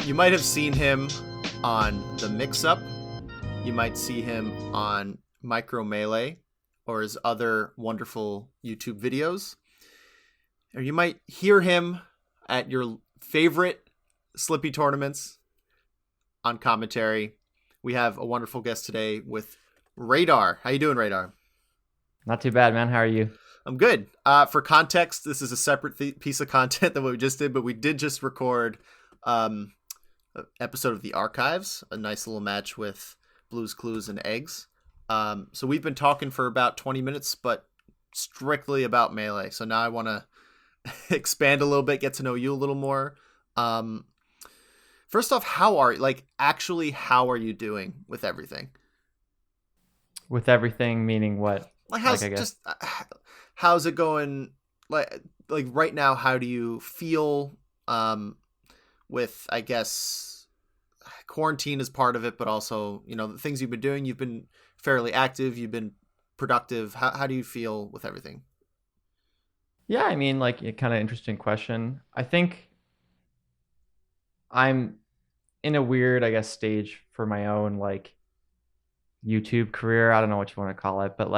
You might have seen him on the Mixup. You might see him on Micro Melee or his other wonderful YouTube videos. Or you might hear him at your favorite Slippy tournaments on commentary. We have a wonderful guest today with Radar. How you doing, Radar? Not too bad, man. How are you? I'm good. For context, this is a separate piece of content than what we just did, but we did just record an episode of The Archives, a nice little match with Blues Clues and Eggs. So we've been talking for about 20 minutes, but strictly about Melee. So now I want to expand a little bit, get to know you a little more. First off, how are you doing with everything? With everything, meaning what? How's it going? Like right now, how do you feel? With, I guess, quarantine is part of it, but also, the things you've been doing, you've been fairly active, you've been productive. How do you feel with everything? Yeah, I mean, a kind of interesting question. I think I'm in a weird, I guess, stage for my own, YouTube career. I don't know what you want to call it, but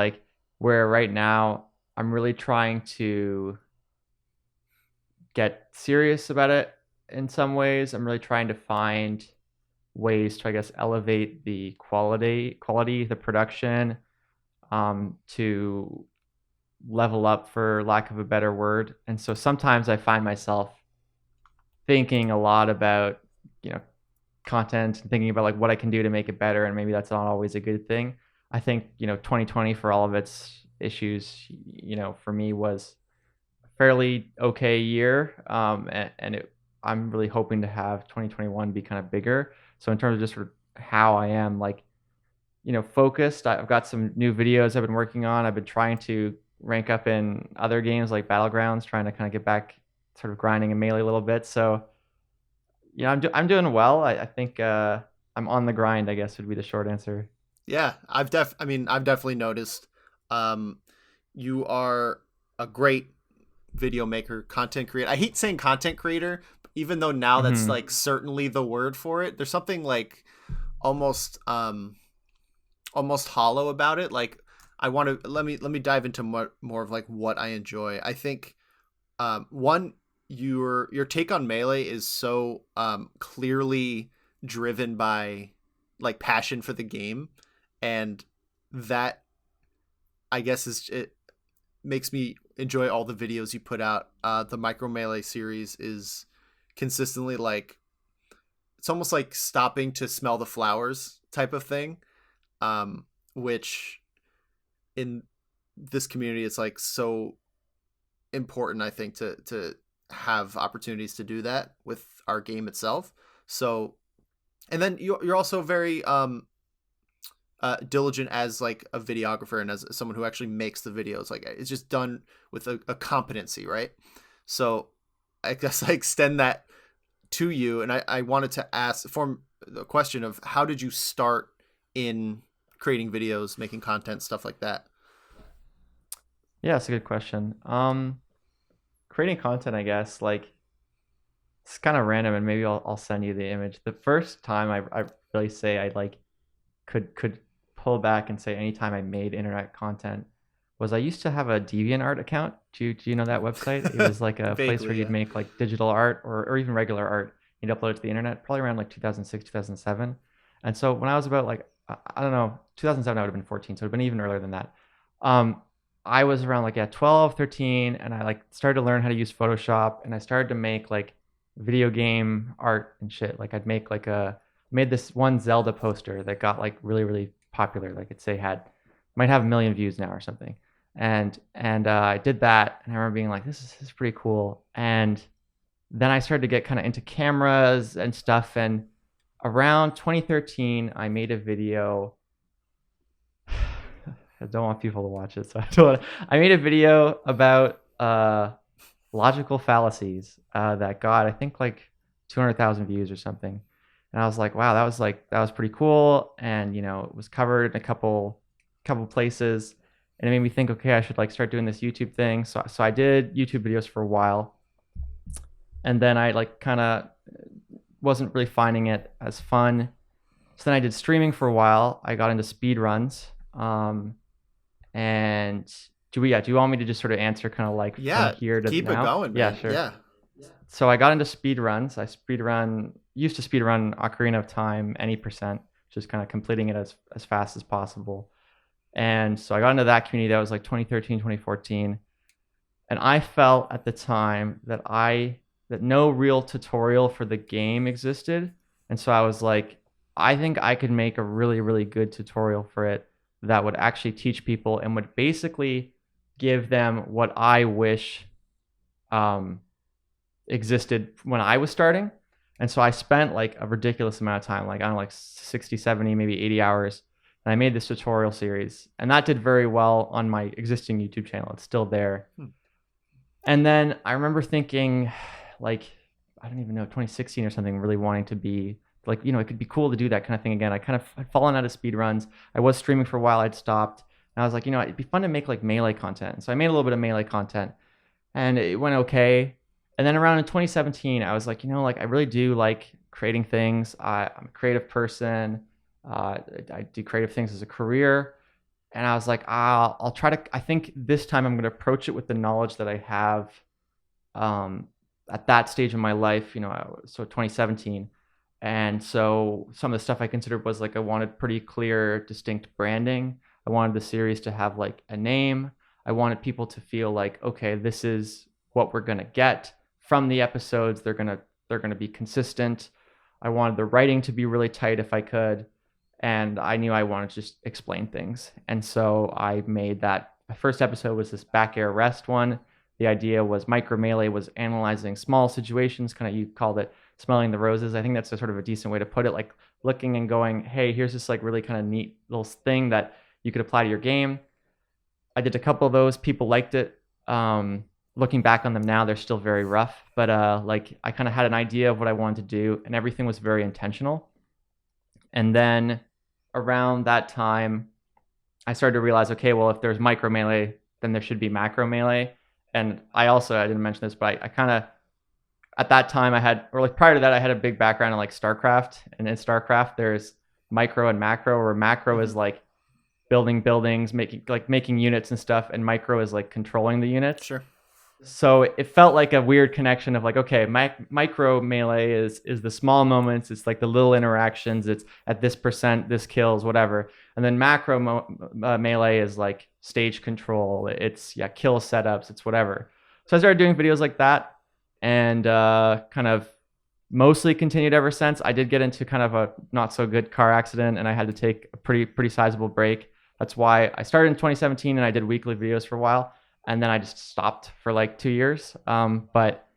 where right now I'm really trying to get serious about it. In some ways, I'm really trying to find ways to, I guess, elevate the quality, the production, to level up, for lack of a better word. And so sometimes I find myself thinking a lot about, content and thinking about what I can do to make it better. And maybe that's not always a good thing. I think, 2020 for all of its issues, for me was a fairly okay year. I'm really hoping to have 2021 be kind of bigger. So in terms of just sort of how I am, focused, I've got some new videos I've been working on. I've been trying to rank up in other games like Battlegrounds, trying to kind of get back sort of grinding in Melee a little bit. So, I'm doing well. I think I'm on the grind, I guess, would be the short answer. Yeah, I've definitely noticed you are a great video maker, content creator. I hate saying content creator, even though now that's certainly the word for it. There's something almost hollow about it. I want to let me dive into more of what I enjoy. I think one, your take on Melee is so clearly driven by passion for the game, and that, I guess, it makes me enjoy all the videos you put out. The Micro Melee series is consistently it's almost like stopping to smell the flowers type of thing, which in this community it's so important, I think, to have opportunities to do that with our game itself. So, and then you're also very diligent as a videographer and as someone who actually makes the videos. It's just done with a competency, right? So I guess I extend that to you, and I wanted to form the question of, how did you start in creating videos, making content, stuff like that? Yeah, that's a good question. Creating content, I guess, it's kind of random, and maybe I'll send you the image. The first time I really say I could pull back and say anytime I made internet content was I used to have a DeviantArt account. Do you know that website? It was a place where you'd make digital art or even regular art. You'd upload it to the internet, probably around 2006, 2007. And so when I was about I don't know, 2007, I would have been 14, so it would have been even earlier than that. I was around 12, 13, and I started to learn how to use Photoshop, and I started to make video game art and shit. I'd make made this one Zelda poster that got really, really popular. Might have 1 million views now or something. And I did that, and I remember being this is pretty cool. And then I started to get kind of into cameras and stuff. And around 2013, I made a video. I don't want people to watch it, so I made a video about logical fallacies that got, I think, 200,000 views or something. And I was like, wow, that was pretty cool. And, it was covered in a couple places. And it made me think, okay, I should like start doing this YouTube thing. So I did YouTube videos for a while. And then I like kind of wasn't really finding it as fun. So then I did streaming for a while. I got into speed runs. And do you want me to just sort of answer kind of like from here to keep now? it going, man. Yeah, sure. Yeah. So I got into speed runs. I used to speed run Ocarina of Time any percent, just kind of completing it as fast as possible. And so I got into that community. That was like 2013, 2014. And I felt at the time that no real tutorial for the game existed. And so I was like, I think I could make a really, really good tutorial for it that would actually teach people and would basically give them what I wish existed when I was starting. And so I spent like a ridiculous amount of time, like I don't know, like 60, 70, maybe 80 hours. And I made this tutorial series, and that did very well on my existing YouTube channel. It's still there. And then I remember thinking, like, I don't even know, 2016 or something, really wanting to be like, it could be cool to do that kind of thing again. I kind of had fallen out of speed runs. I was streaming for a while. I'd stopped. And I was like, it'd be fun to make like Melee content. So I made a little bit of Melee content, and it went okay. And then around in 2017, I was like, like I really do like creating things. I'm a creative person. I do creative things as a career. And I was like, I'll try to, I think this time I'm going to approach it with the knowledge that I have at that stage of my life, so 2017. And so some of the stuff I considered was like, I wanted pretty clear, distinct branding. I wanted the series to have like a name. I wanted people to feel like, okay, this is what we're going to get from the episodes. They're going to be consistent. I wanted the writing to be really tight if I could. And I knew I wanted to just explain things. And so I made that. My first episode was this back air rest one. The idea was Micro Melee was analyzing small situations, kind of, you called it smelling the roses. I think that's a sort of a decent way to put it, like looking and going, hey, here's this like really kind of neat little thing that you could apply to your game. I did a couple of those. People liked it. Looking back on them now, they're still very rough. But like I kind of had an idea of what I wanted to do, and everything was very intentional. And then around that time, I started to realize, okay, well, if there's Micro Melee, then there should be Macro Melee. And I didn't mention this, but I kind of, at that time prior to that, I had a big background in like StarCraft. And in StarCraft, there's micro and macro, where macro is like building buildings, making units and stuff. And micro is like controlling the units. Sure. So it felt like a weird connection of like, okay, Micro Melee is the small moments. It's like the little interactions. It's at this percent, this kills, whatever. And then Macro Melee is like stage control. It's kill setups. It's whatever. So I started doing videos like that, and kind of mostly continued ever since. I did get into kind of a not so good car accident, and I had to take a pretty sizable break. That's why I started in 2017, and I did weekly videos for a while. And then I just stopped for like 2 years. But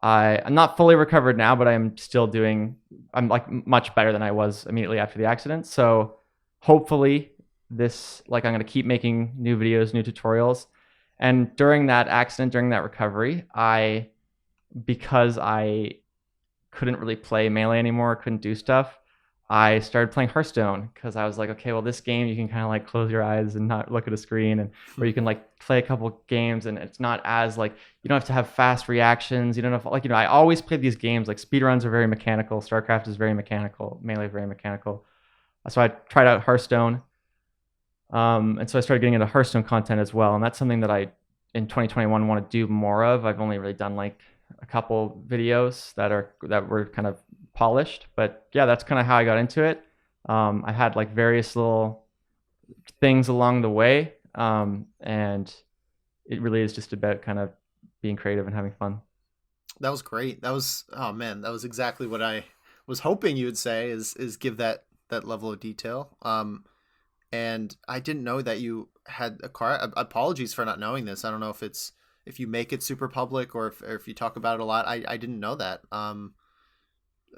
I'm not fully recovered now, but I'm like much better than I was immediately after the accident. So hopefully I'm going to keep making new videos, new tutorials. And during that accident, during that recovery, because I couldn't really play Melee anymore, couldn't do stuff, I started playing Hearthstone, because I was like, okay, well, this game, you can kind of like close your eyes and not look at a screen, and where you can like play a couple games, and it's not as like, you don't have to have fast reactions. You don't have like, I always played these games, like speedruns are very mechanical. StarCraft is very mechanical. Melee is very mechanical. So I tried out Hearthstone. And so I started getting into Hearthstone content as well. And that's something that I, in 2021, want to do more of. I've only really done like a couple videos that were kind of polished, but yeah, that's kind of how I got into it. I had like various little things along the way, and it really is just about kind of being creative and having fun. That was great. That was, oh man, that was exactly what I was hoping you would say, is give that level of detail. And I didn't know that you had a car. Apologies for not knowing this. I don't know if you make it super public, or if you talk about it a lot. I didn't know that.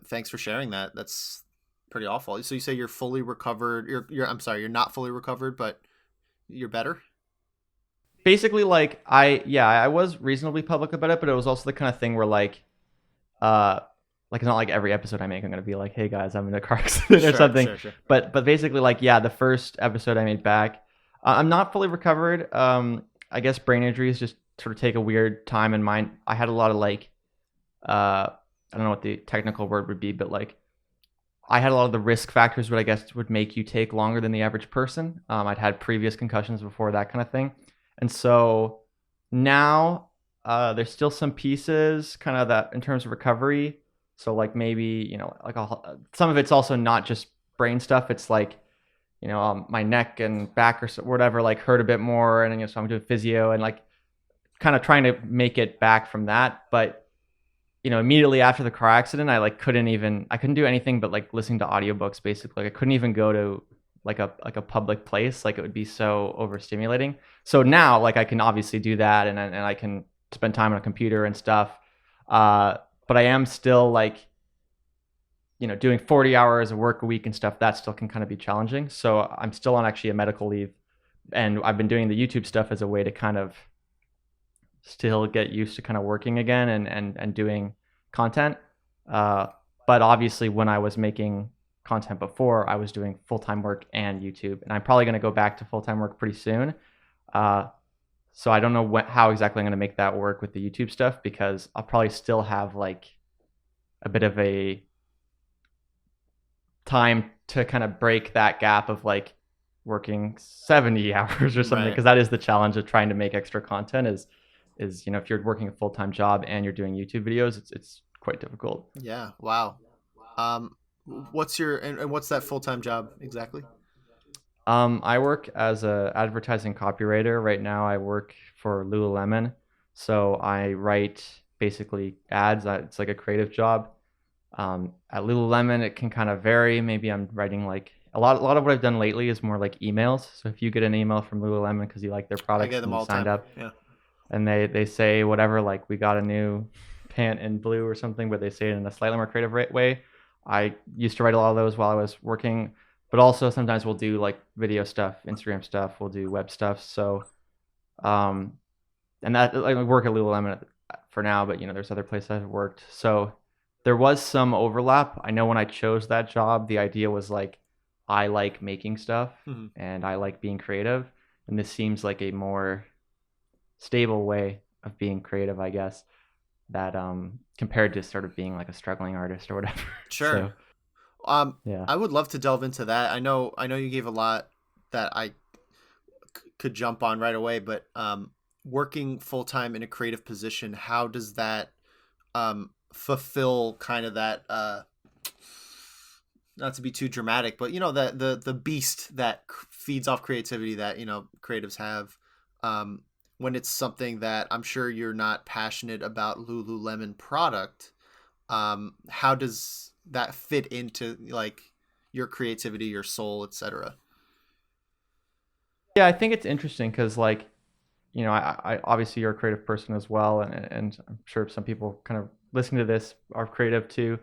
Thanks for sharing that. That's pretty awful. So you say you're fully recovered. I'm sorry, you're not fully recovered, but you're better? Basically, like I was reasonably public about it, but it was also the kind of thing where like like it's not like every episode I make I'm gonna be like, hey guys, I'm in a car accident or Sure, something. sure. But basically, like, yeah, the first episode I made back, I'm not fully recovered. I guess brain injuries just sort of take a weird time in mind. I had a lot of like, I don't know what the technical word would be, but like I had a lot of the risk factors, what I guess would make you take longer than the average person. I'd had previous concussions before, that kind of thing. And so now there's still some pieces kind of that in terms of recovery. So like maybe, like some of it's also not just brain stuff. It's like, my neck and back or whatever, like hurt a bit more. And so I'm doing physio and like kind of trying to make it back from that. But immediately after the car accident, I couldn't do anything but like listening to audiobooks basically. Like I couldn't even go to like a public place. Like it would be so overstimulating. So now like I can obviously do that and I can spend time on a computer and stuff. But I am still like, doing 40 hours of work a week and stuff, that still can kind of be challenging. So I'm still on actually a medical leave, and I've been doing the YouTube stuff as a way to kind of still get used to kind of working again and doing content. But obviously when I was making content before, I was doing full-time work and YouTube, and I'm probably going to go back to full-time work pretty soon. So I don't know how exactly I'm going to make that work with the YouTube stuff, because I'll probably still have like a bit of a time to kind of break that gap of like working 70 hours or something, because that is the challenge of trying to make extra content is if you're working a full-time job and you're doing YouTube videos, it's quite difficult. Yeah. Wow. What's that full-time job exactly? I work as a advertising copywriter. Right now I work for Lululemon. So I write basically ads. It's like a creative job. At Lululemon, it can kind of vary. Maybe I'm writing like a lot of what I've done lately is more like emails. So if you get an email from Lululemon because you like their products, I get them and all you signed time. up, Yeah. and they say whatever, like we got a new pant in blue or something, but they say it in a slightly more creative way. I used to write a lot of those while I was working, but also sometimes we'll do like video stuff, Instagram stuff, we'll do web stuff. So, and that like, I work at Lululemon for now, but there's other places I've worked. So there was some overlap. I know when I chose that job, the idea was like, I like making stuff and I like being creative. And this seems like a more stable way of being creative, I guess, that compared to sort of being like a struggling artist or whatever. Sure. So, yeah. I would love to delve into that. I know you gave a lot that I could jump on right away, but working full-time in a creative position, how does that fulfill kind of that not to be too dramatic, but the beast that feeds off creativity that creatives have, when it's something that I'm sure you're not passionate about Lululemon product, how does that fit into like your creativity, your soul, etc.? Yeah, I think it's interesting because like, I obviously you're a creative person as well, and I'm sure some people kind of listening to this are creative too,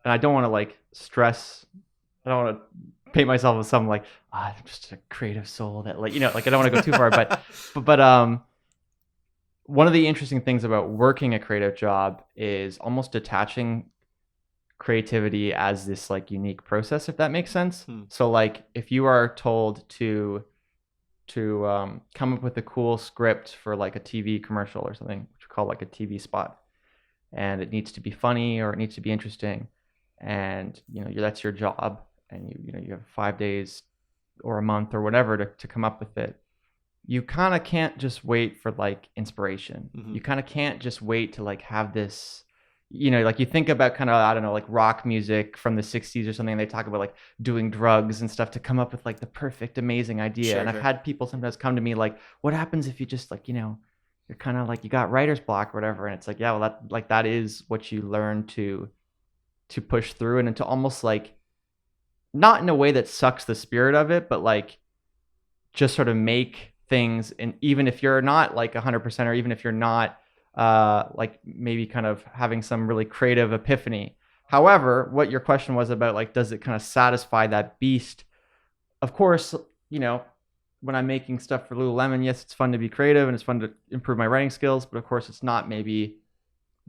and I don't want to like stress. I don't want to paint myself as some like I'm just a creative soul that like like I don't want to go too far, but one of the interesting things about working a creative job is almost detaching creativity as this like unique process, if that makes sense. So like if you are told to come up with a cool script for like a TV commercial or something, which we call like a TV spot, and it needs to be funny or it needs to be interesting, and that's your job, and you have 5 days or a month or whatever to come up with it. You kind of can't just wait for like inspiration. You kind of can't just wait to like have this, like you think about kind of, I don't know, like rock music from the 60s or something. They talk about like doing drugs and stuff to come up with like the perfect, amazing idea. Sure, and I've had people sometimes come to me like, what happens if you just like, you're kind of like, you got writer's block or whatever. And it's like, yeah, well, that is what you learn to push through and to almost like, not in a way that sucks the spirit of it, but like just sort of make things. And even if you're not like 100%, or even if you're not like maybe kind of having some really creative epiphany. However, what your question was about, like, does it kind of satisfy that beast? Of course, when I'm making stuff for Lululemon, yes, it's fun to be creative and it's fun to improve my writing skills, but of course it's not maybe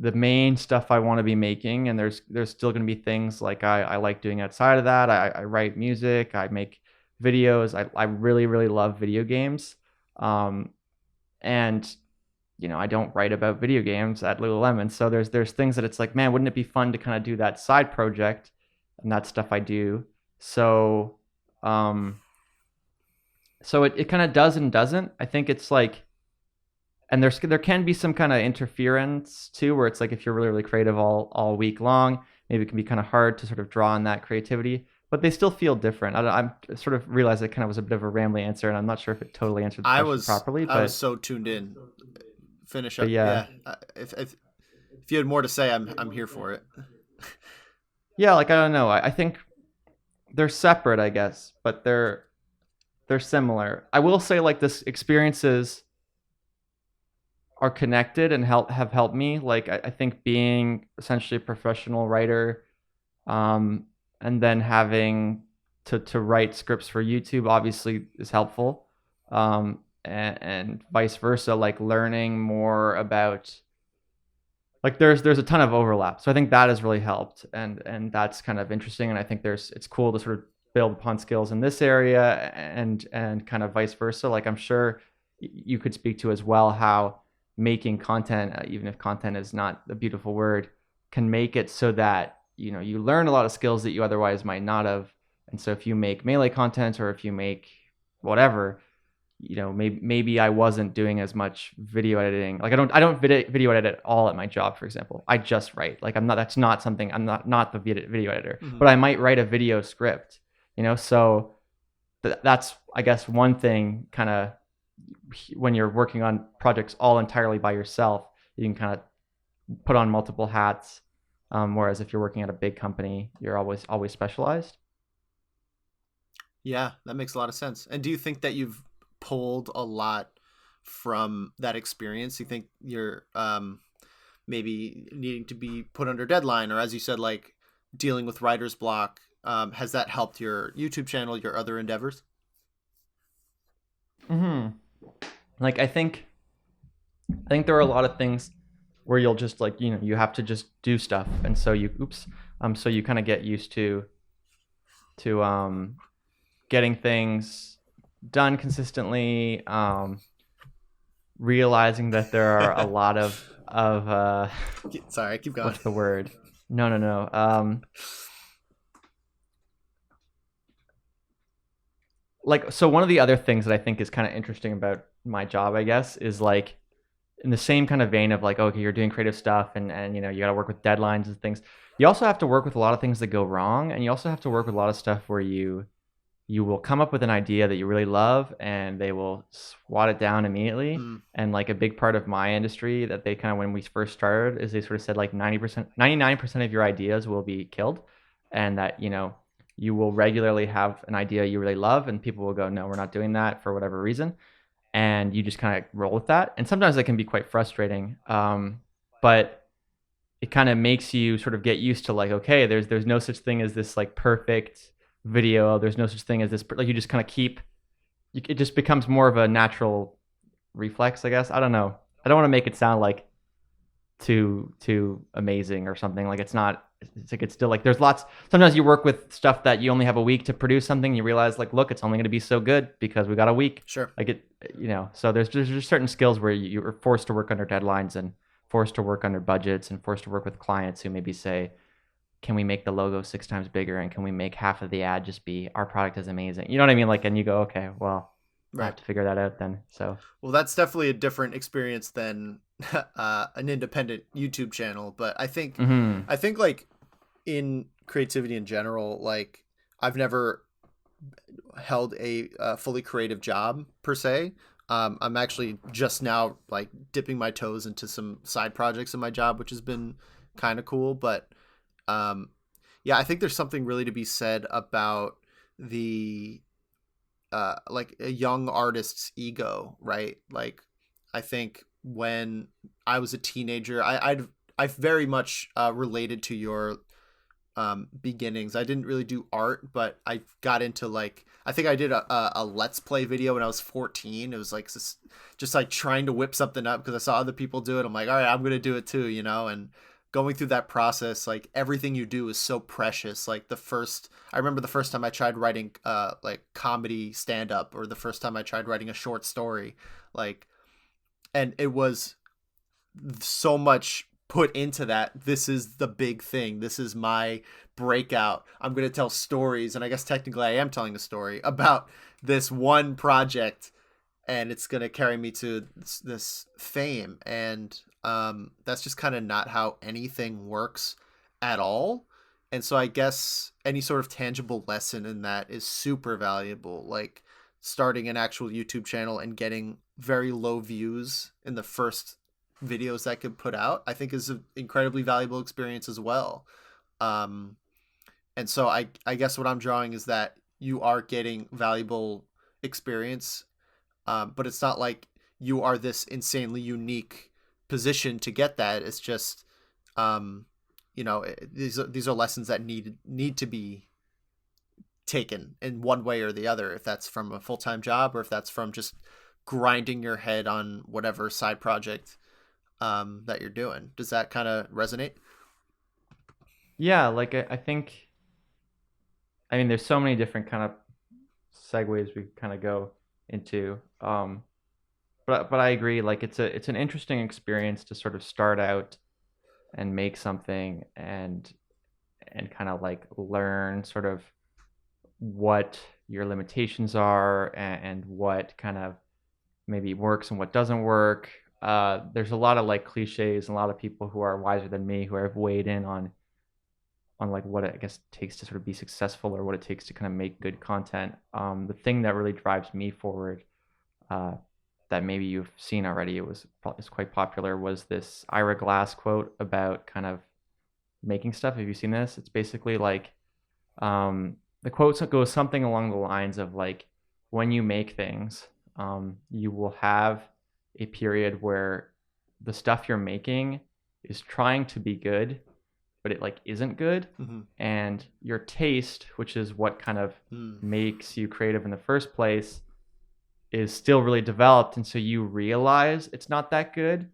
the main stuff I want to be making, and there's still going to be things like I like doing outside of that. I write music, I make videos. I really really love video games, and I don't write about video games at Lululemon. So there's things that it's like, man, wouldn't it be fun to kind of do that side project, and that stuff I do. So so it kind of does and doesn't. I think it's like, and there can be some kind of interference too, where it's like if you're really really creative all week long, maybe it can be kind of hard to sort of draw on that creativity. But they still feel different. I'm sort of realized it kind of was a bit of a rambly answer, and I'm not sure if it totally answered the question properly. I was so tuned in. Finish up. But yeah. If you had more to say, I'm here for it. Yeah, like I don't know. I think they're separate, I guess, but they're similar. I will say, like, this experiences are connected and have helped me. Like I think being essentially a professional writer, and then having to write scripts for YouTube obviously is helpful. And vice versa, like learning more about, like there's a ton of overlap. So I think that has really helped, and that's kind of interesting. And I think it's cool to sort of build upon skills in this area, and kind of vice versa. Like I'm sure you could speak to as well how making content, even if content is not a beautiful word, can make it so that you learn a lot of skills that you otherwise might not have. And so if you make melee content, or if you make whatever, maybe I wasn't doing as much video editing. Like I don't video edit at all at my job, for example. I just write. Like I'm not the video editor, Mm-hmm. but I might write a video script, so that's, I guess, one thing, kind of when you're working on projects all entirely by yourself, you can kind of put on multiple hats. Whereas if you're working at a big company, you're always specialized. Yeah, that makes a lot of sense. And do you think that you've pulled a lot from that experience? You think you're maybe needing to be put under deadline, or as you said, like dealing with writer's block? Has that helped your YouTube channel, your other endeavors? Like I think there are a lot of things where you'll just, like, you have to just do stuff, and so you kind of get used to getting things done consistently, realizing that there are a lot of sorry, keep going. What's the word? No. Like, so one of the other things that I think is kind of interesting about my job, I guess, is like in the same kind of vein of like, okay, you're doing creative stuff, and you got to work with deadlines and things. You also have to work with a lot of things that go wrong, and you also have to work with a lot of stuff where you will come up with an idea that you really love, and they will swat it down immediately. And like a big part of my industry that they kind of, when we first started, is they sort of said like 99% of your ideas will be killed, and that you will regularly have an idea you really love, and people will go, no, we're not doing that for whatever reason. And you just kind of roll with that. And sometimes that can be quite frustrating. But it kind of makes you sort of get used to, like, okay, there's no such thing as this like perfect video. There's no such thing as this, like, you just kind of it just becomes more of a natural reflex, I guess. I don't know. I don't want to make it sound like too amazing or something. Like it's not. It's still like there's lots. Sometimes you work with stuff that you only have a week to produce something. You realize, like, look, it's only going to be so good because we got a week. Sure. Like it, So there's just certain skills where you're forced to work under deadlines, and forced to work under budgets, and forced to work with clients who maybe say, can we make the logo 6 times bigger, and can we make half of the ad just be our product is amazing? You know what I mean? Like, and you go, okay, well, I have to figure that out then. So, well, that's definitely a different experience than an independent YouTube channel. But I think like in creativity in general, like I've never held a fully creative job per se. I'm actually just now like dipping my toes into some side projects in my job, which has been kind of cool. But yeah, I think there's something really to be said about the like a young artist's ego, right? Like I think when I was a teenager, I very much related to your beginnings. I didn't really do art, but I got into like, I think I did a let's play video when I was 14. It was like just like trying to whip something up because I saw other people do it. I'm like, all right, I'm gonna do it too, you know. And going through that process, like everything you do is so precious. Like I remember the first time I tried writing like comedy stand up, or the first time I tried writing a short story, like, and it was so much put into that. This is the big thing. This is my breakout. I'm going to tell stories. And I guess technically I am telling a story about this one project, and it's going to carry me to this fame. And that's just kind of not how anything works at all. And so I guess any sort of tangible lesson in that is super valuable. Like starting an actual YouTube channel and getting very low views in the first videos that could put out, I think is an incredibly valuable experience as well. And so I guess what I'm drawing is that you are getting valuable experience, but it's not like you are this insanely unique position to get that. It's just, you know, these are lessons that need to be taken in one way or the other, if that's from a full-time job or if that's from just grinding your head on whatever side project that you're doing. Does that kind of resonate? Yeah, like I think, I mean, there's so many different kind of segues we kind of go into. But I agree, like it's an interesting experience to sort of start out and make something and kind of like learn sort of what your limitations are and what kind of maybe works and what doesn't work. There's a lot of like cliches and a lot of people who are wiser than me who have weighed in on like what it, I guess, takes to sort of be successful or what it takes to kind of make good content. The thing that really drives me forward, that maybe you've seen already, it's quite popular, was this Ira Glass quote about kind of making stuff. Have you seen this? It's basically like, the quote goes something along the lines of like, when you make things, you will have a period where the stuff you're making is trying to be good, but it like isn't good. Mm-hmm. And your taste, which is what kind of makes you creative in the first place, is still really developed. And so you realize it's not that good.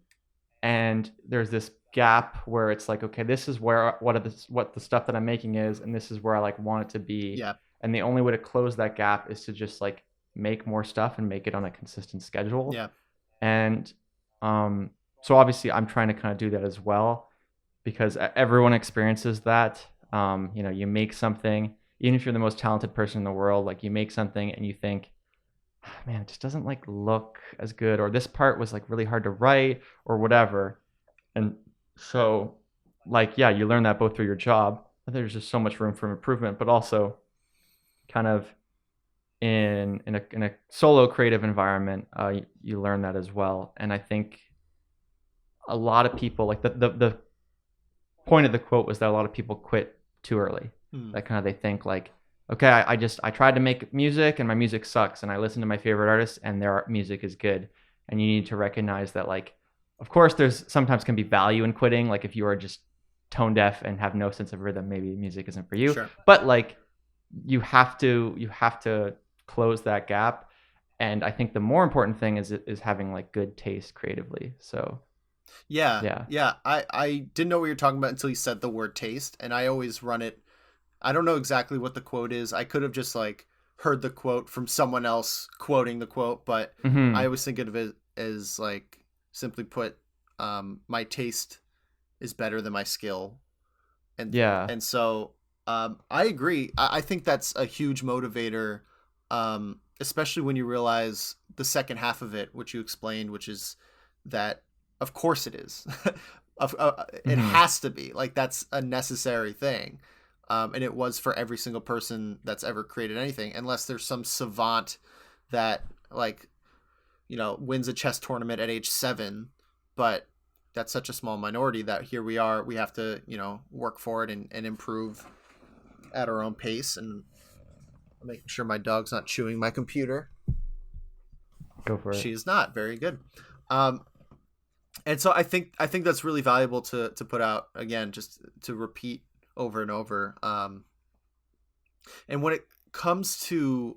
And there's this gap where it's like, okay, this is where what the stuff that I'm making is, and this is where I like want it to be. Yeah. And the only way to close that gap is to just like make more stuff and make it on a consistent schedule. Yeah. And so obviously I'm trying to kind of do that as well, because everyone experiences that. You know, you make something, even if you're the most talented person in the world, like you make something and you think, man, it just doesn't like look as good, or this part was like really hard to write or whatever. And so like, yeah, you learn that both through your job, but there's just so much room for improvement, but also kind of in a solo creative environment, you learn that as well. And I think a lot of people, like the point of the quote was that a lot of people quit too early. That kind of, they think like, okay, I tried to make music and my music sucks, and I listen to my favorite artists and their music is good. And you need to recognize that, like, of course there's sometimes can be value in quitting. Like if you are just tone deaf and have no sense of rhythm, maybe music isn't for you. Sure. But like you have to close that gap. And I think the more important thing is having like good taste creatively. So yeah. I didn't know what you're talking about until you said the word taste, and I always run it. I don't know exactly what the quote is. I could have just like heard the quote from someone else quoting the quote, but I always think of it as like, simply put, my taste is better than my skill. And so I agree. I think that's a huge motivator, especially when you realize the second half of it, which you explained, which is that of course it is. It has to be. Like that's a necessary thing. And it was for every single person that's ever created anything, unless there's some savant that like, you know, wins a chess tournament at age 7, but that's such a small minority that here we are, we have to, you know, work for it and improve at our own pace. And I'm making sure my dog's not chewing my computer. Go for it. She is not. Very good. And so I think that's really valuable to put out, again, just to repeat over and over. And when it comes to,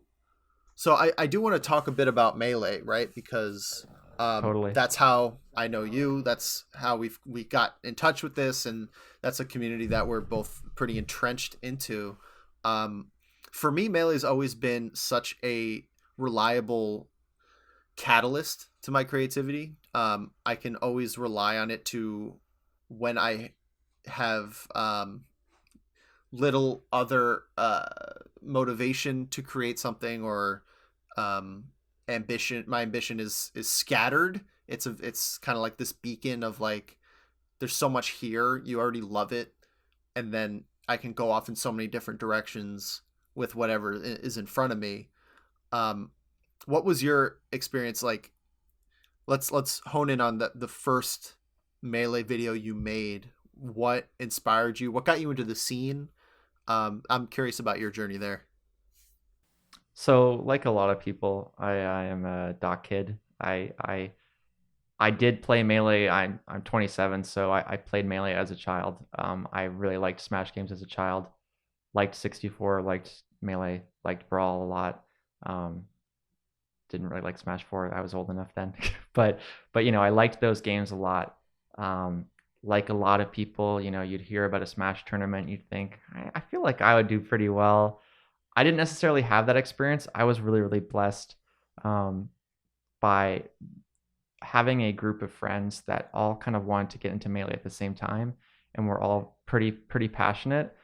so I do want to talk a bit about Melee, right? Because Totally. that's how I know you. That's how we got in touch with this, and that's a community that we're both pretty entrenched into. For me, Melee has always been such a reliable catalyst to my creativity. I can always rely on it to when I have little other motivation to create something, or ambition. My ambition is scattered. It's kind of like this beacon of like, there's so much here, you already love it, and then I can go off in so many different directions with whatever is in front of me. What was your experience like? Let's hone in on the first Melee video you made. What inspired you? What got you into the scene? I'm curious about your journey there. So, like a lot of people, I am a doc kid. I did play Melee. I'm 27, so I played Melee as a child. I really liked Smash games as a child. Liked 64, liked Melee, liked Brawl a lot. Didn't really like Smash 4. I was old enough then. but I liked those games a lot. Like a lot of people, you'd hear about a Smash tournament, you'd think, I feel like I would do pretty well. I didn't necessarily have that experience. I was really, really blessed by having a group of friends that all kind of wanted to get into Melee at the same time, and we're all pretty passionate,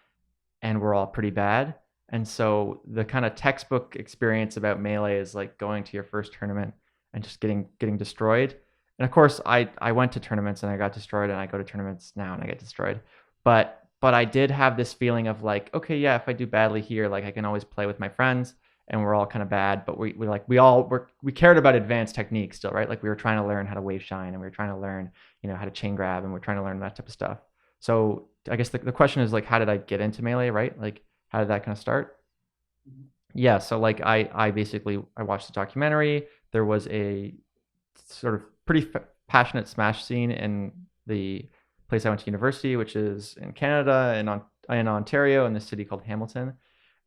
and we're all pretty bad. And so the kind of textbook experience about Melee is like going to your first tournament and just getting destroyed. And of course, I went to tournaments and I got destroyed, and I go to tournaments now and I get destroyed. But I did have this feeling of like, okay, yeah, if I do badly here, like I can always play with my friends, and we're all kind of bad, but we cared about advanced techniques still, right? Like we were trying to learn how to wave shine, and we were trying to learn, how to chain grab, and we're trying to learn that type of stuff. So I guess the question is like, how did I get into Melee, right? Like, how did that kind of start? Yeah, so like I basically watched the documentary. There was a sort of pretty passionate Smash scene in the place I went to university, which is in Canada, in Ontario, in this city called Hamilton.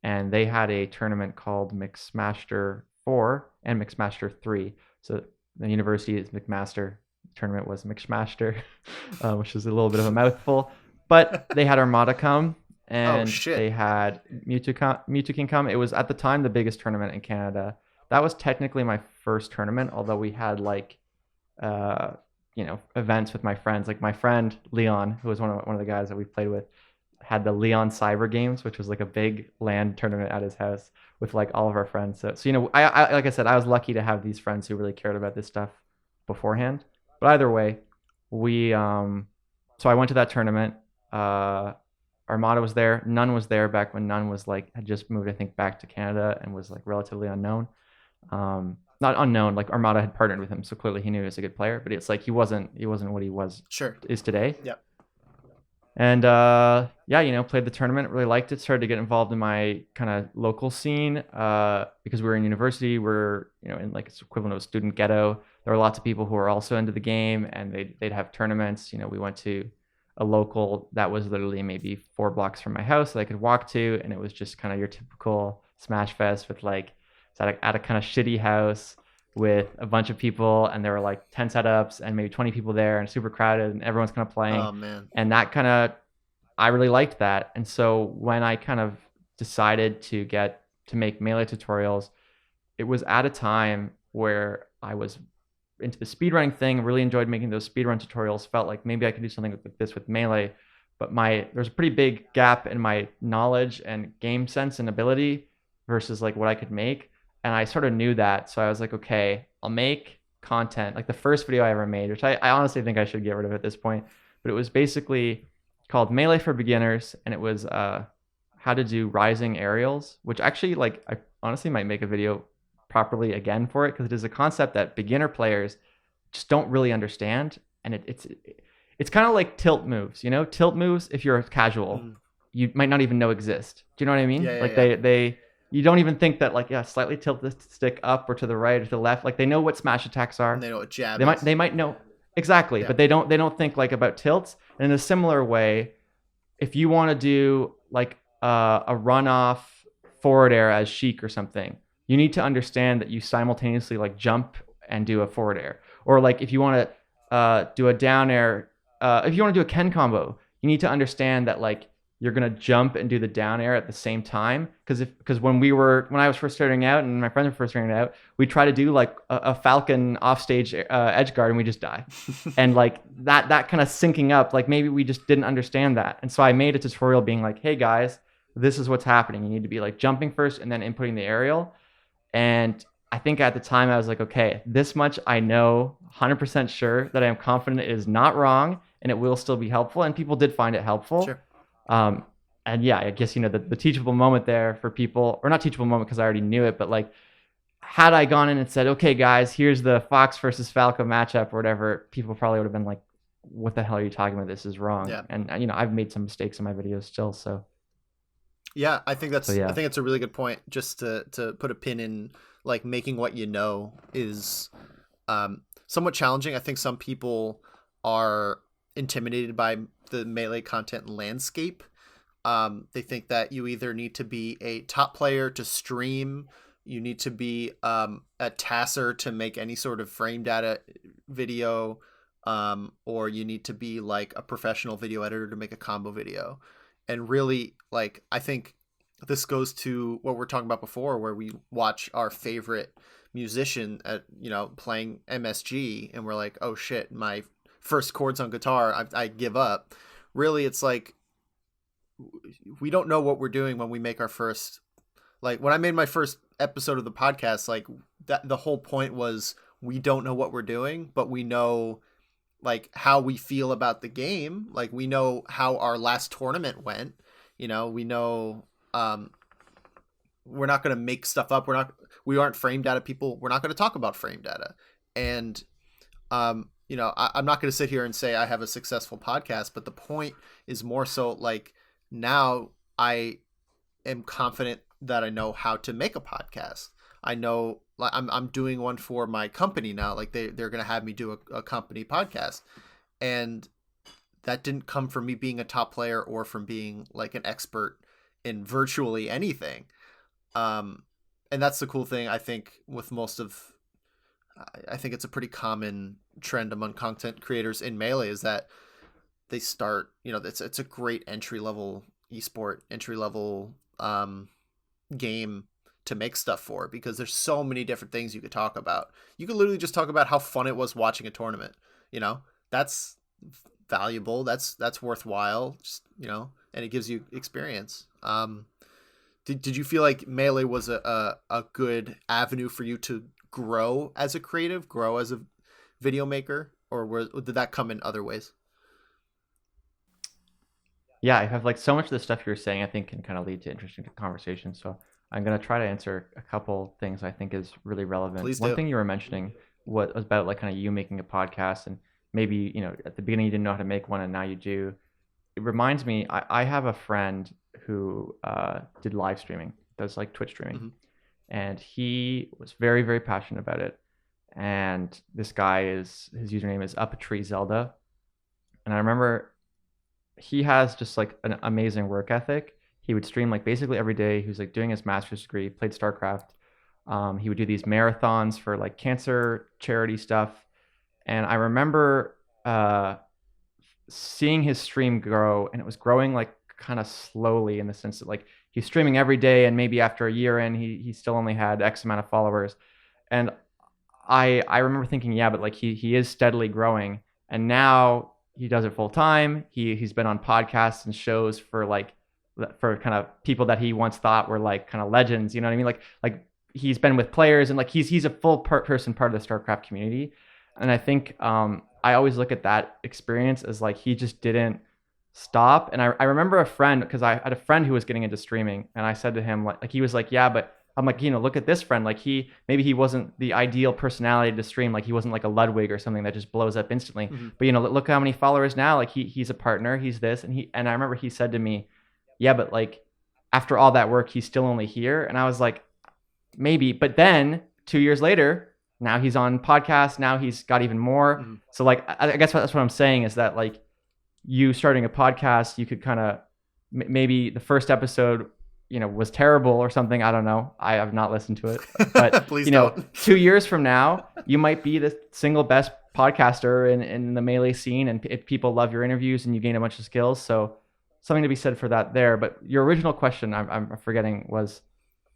And they had a tournament called Mixmaster 4 and Mixmaster 3. So the university is McMaster. The tournament was Mixmaster, which is a little bit of a mouthful. But they had Armada come, and they had Mewtwo King come. It was at the time the biggest tournament in Canada. That was technically my first tournament, although we had like events with my friends. Like my friend Leon, who was one of the guys that we played with, had the Leon Cyber Games, which was like a big LAN tournament at his house with like all of our friends. So I like I said, I was lucky to have these friends who really cared about this stuff beforehand. But either way, so I went to that tournament. Armada was there. None was there back when None was like had just moved, I think, back to Canada and was like relatively unknown. Not unknown, like Armada had partnered with him, so clearly he knew he was a good player. But it's like he wasn't what he is today. Yeah. And played the tournament, really liked it, started to get involved in my kind of local scene because we were in university, we're in like it's equivalent of a student ghetto. There were lots of people who were also into the game, and they'd have tournaments. We went to a local that was literally maybe 4 blocks from my house that I could walk to, and it was just kind of your typical Smash Fest with like at a kind of shitty house with a bunch of people, and there were like 10 setups and maybe 20 people there, and super crowded, and everyone's kind of playing. Oh man. And that kind of, I really liked that. And so when I kind of decided to make Melee tutorials, it was at a time where I was into the speedrunning thing, really enjoyed making those speedrun tutorials, felt like maybe I could do something like this with Melee. But there's a pretty big gap in my knowledge and game sense and ability versus like what I could make. And I sort of knew that. So I was like, okay, I'll make content. Like the first video I ever made, which I honestly think I should get rid of at this point, but it was basically called Melee for Beginners. And it was how to do rising aerials, which actually like I honestly might make a video properly again for it, because it is a concept that beginner players just don't really understand. And it's kind of like tilt moves, tilt moves. If you're a casual, you might not even know exist. Do you know what I mean? Yeah, like yeah. they you don't even think that like, slightly tilt the stick up or to the right or to the left. Like they know what smash attacks are. And they know what jab they might know exactly, yeah. But they don't think like about tilts. And in a similar way, if you want to do like a runoff forward air as Sheik or something, you need to understand that you simultaneously like jump and do a forward air. Or like if you want to do a down air, if you want to do a Ken combo, you need to understand that like you're gonna jump and do the down air at the same time. Because when I was first starting out and my friends were first starting out, we try to do like a Falcon offstage edge guard and we just die. And like that kind of syncing up, like maybe we just didn't understand that. And so I made a tutorial being like, hey guys, this is what's happening. You need to be like jumping first and then inputting the aerial. And I think at the time I was like, okay, this much I know 100% sure that I am confident it is not wrong and it will still be helpful. And people did find it helpful. Sure. And yeah, I guess, the teachable moment there for people, or not teachable moment because I already knew it, but like, had I gone in and said, okay, guys, here's the Fox versus Falco matchup or whatever, people probably would have been like, what the hell are you talking about? This is wrong. Yeah. And I've made some mistakes in my videos still. So yeah, I think that's a really good point. Just to put a pin in, like, making what you know is somewhat challenging. I think some people are intimidated by the Melee content landscape. They think that you either need to be a top player to stream, you need to be a tasser to make any sort of frame data video, or you need to be like a professional video editor to make a combo video. And really, like, I think this goes to what we're talking about before, where we watch our favorite musician at, playing MSG and we're like, oh shit, my first chords on guitar, I give up. Really, it's like, we don't know what we're doing when we make our first, like when I made my first episode of the podcast, like that the whole point was we don't know what we're doing, but we know like how we feel about the game. Like we know how our last tournament went, we know, we're not going to make stuff up. We aren't frame data people. We're not going to talk about frame data. And, I'm not going to sit here and say I have a successful podcast, but the point is more so like, now I am confident that I know how to make a podcast. I know, like, I'm doing one for my company now. Like they're going to have me do a company podcast. And that didn't come from me being a top player or from being like an expert in virtually anything. And that's the cool thing, I think, with I think it's a pretty common trend among content creators in Melee is that they start, it's a great entry-level esport, entry-level game to make stuff for, because there's so many different things you could talk about. You could literally just talk about how fun it was watching a tournament. That's valuable. That's worthwhile, just, and it gives you experience. Did you feel like Melee was a good avenue for you to grow as a creative, grow as a video maker, or did that come in other ways? Yeah, I have like so much of the stuff you're saying I think can kind of lead to interesting conversations. So I'm going to try to answer a couple things I think is really relevant. Please do. One thing you were mentioning was about like kind of you making a podcast, and maybe, at the beginning you didn't know how to make one and now you do. It reminds me, I have a friend who did live streaming, does like Twitch streaming. Mm-hmm. And he was very, very passionate about it. And this guy his username is Up a Tree Zelda. And I remember he has just like an amazing work ethic. He would stream like basically every day. He was like doing his master's degree, played StarCraft. He would do these marathons for like cancer charity stuff. And I remember seeing his stream grow, and it was growing like kind of slowly in the sense that like he's streaming every day, and maybe after a year in, he still only had X amount of followers. And I remember thinking, yeah, but like he is steadily growing, and now he does it full time. He's been on podcasts and shows for kind of people that he once thought were like kind of legends. You know what I mean? Like he's been with players, and like he's a full person part of the StarCraft community. And I think I always look at that experience as like he just didn't stop. And I remember a friend, because I had a friend who was getting into streaming, and I said to him like he was like, yeah, but I'm like, look at this friend. Like maybe he wasn't the ideal personality to stream. Like he wasn't like a Ludwig or something that just blows up instantly. Mm-hmm. But look how many followers now. Like he's a partner. He's this, and I remember he said to me, yeah, but like after all that work, he's still only here. And I was like, maybe. But then 2 years later, now he's on podcasts. Now he's got even more. Mm-hmm. So like I guess that's what I'm saying is that like you starting a podcast, you could kind of maybe the first episode, was terrible or something. I don't know. I have not listened to it, but Please don't. 2 years from now, you might be the single best podcaster in the Melee scene, and if people love your interviews and you gain a bunch of skills. So something to be said for that there. But your original question, I'm forgetting, was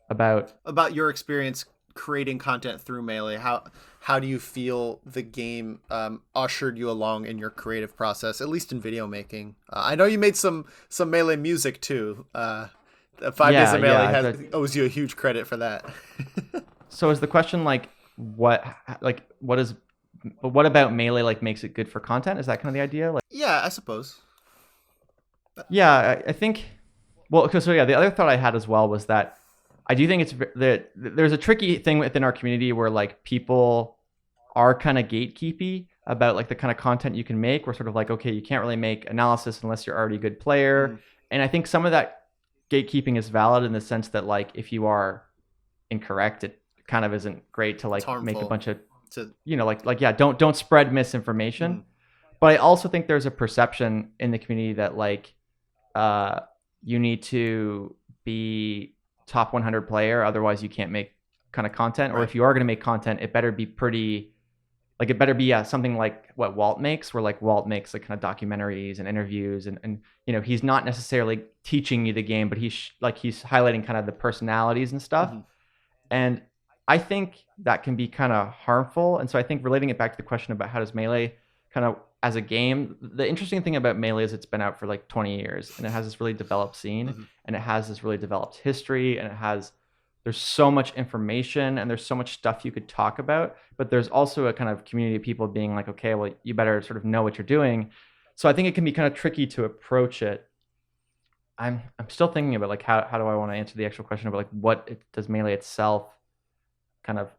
about your experience creating content through Melee. How do you feel the game ushered you along in your creative process, at least in video making? I know you made some Melee music too. 5 Days of Melee owes you a huge credit for that. So is the question what about Melee makes it good for content? Is that kind of the idea? Yeah, I suppose. Yeah, I think. Well, so yeah, the other thought I had as well was that I do think there's a tricky thing within our community where people are kind of gatekeepy about the kind of content you can make. We're sort of okay, you can't really make analysis unless you're already a good player. Mm. And I think some of that gatekeeping is valid in the sense that if you are incorrect, it kind of isn't great to make a bunch of don't spread misinformation. Mm. But I also think there's a perception in the community that you need to be top 100 player, otherwise you can't make kind of content. Right. Or if you are going to make content, it better be something like what Walt makes, where Walt makes kind of documentaries and interviews, and he's not necessarily teaching you the game, but he's highlighting kind of the personalities and stuff. Mm-hmm. And I think that can be kind of harmful. And so I think relating it back to the question about how does Melee kind of as a game, the interesting thing about Melee is it's been out for 20 years and it has this really developed scene. Mm-hmm. And it has this really developed history, and there's so much information and there's so much stuff you could talk about, but there's also a kind of community of people being okay, well, you better sort of know what you're doing. So I think it can be kind of tricky to approach it. I'm still thinking about how do I want to answer the actual question about what does Melee itself kind of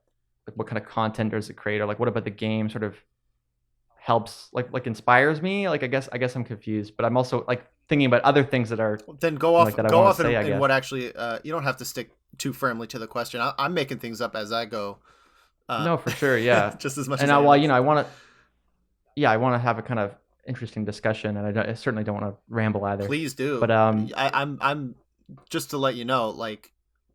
what kind of content does it create, or what about the game sort of helps inspires me. I guess I'm confused, but I'm also thinking about other things that are then go off in what actually you don't have to stick too firmly to the question. I'm making things up as I go. No, for sure, yeah. Just as much. And as I want to have a kind of interesting discussion, and I certainly don't want to ramble either. Please do. But I'm just to let you know,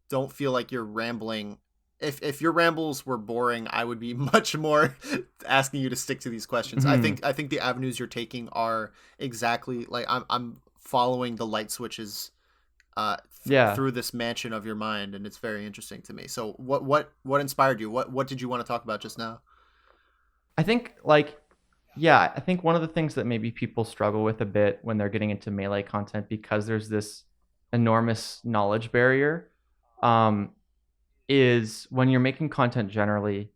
don't feel like you're rambling. If your rambles were boring, I would be much more asking you to stick to these questions. Mm-hmm. I think the avenues you're taking are exactly I'm following the light switches through this mansion of your mind, and it's very interesting to me. So what inspired you? What did you want to talk about just now? I think I think one of the things that maybe people struggle with a bit when they're getting into Melee content, because there's this enormous knowledge barrier, is when you're making content generally,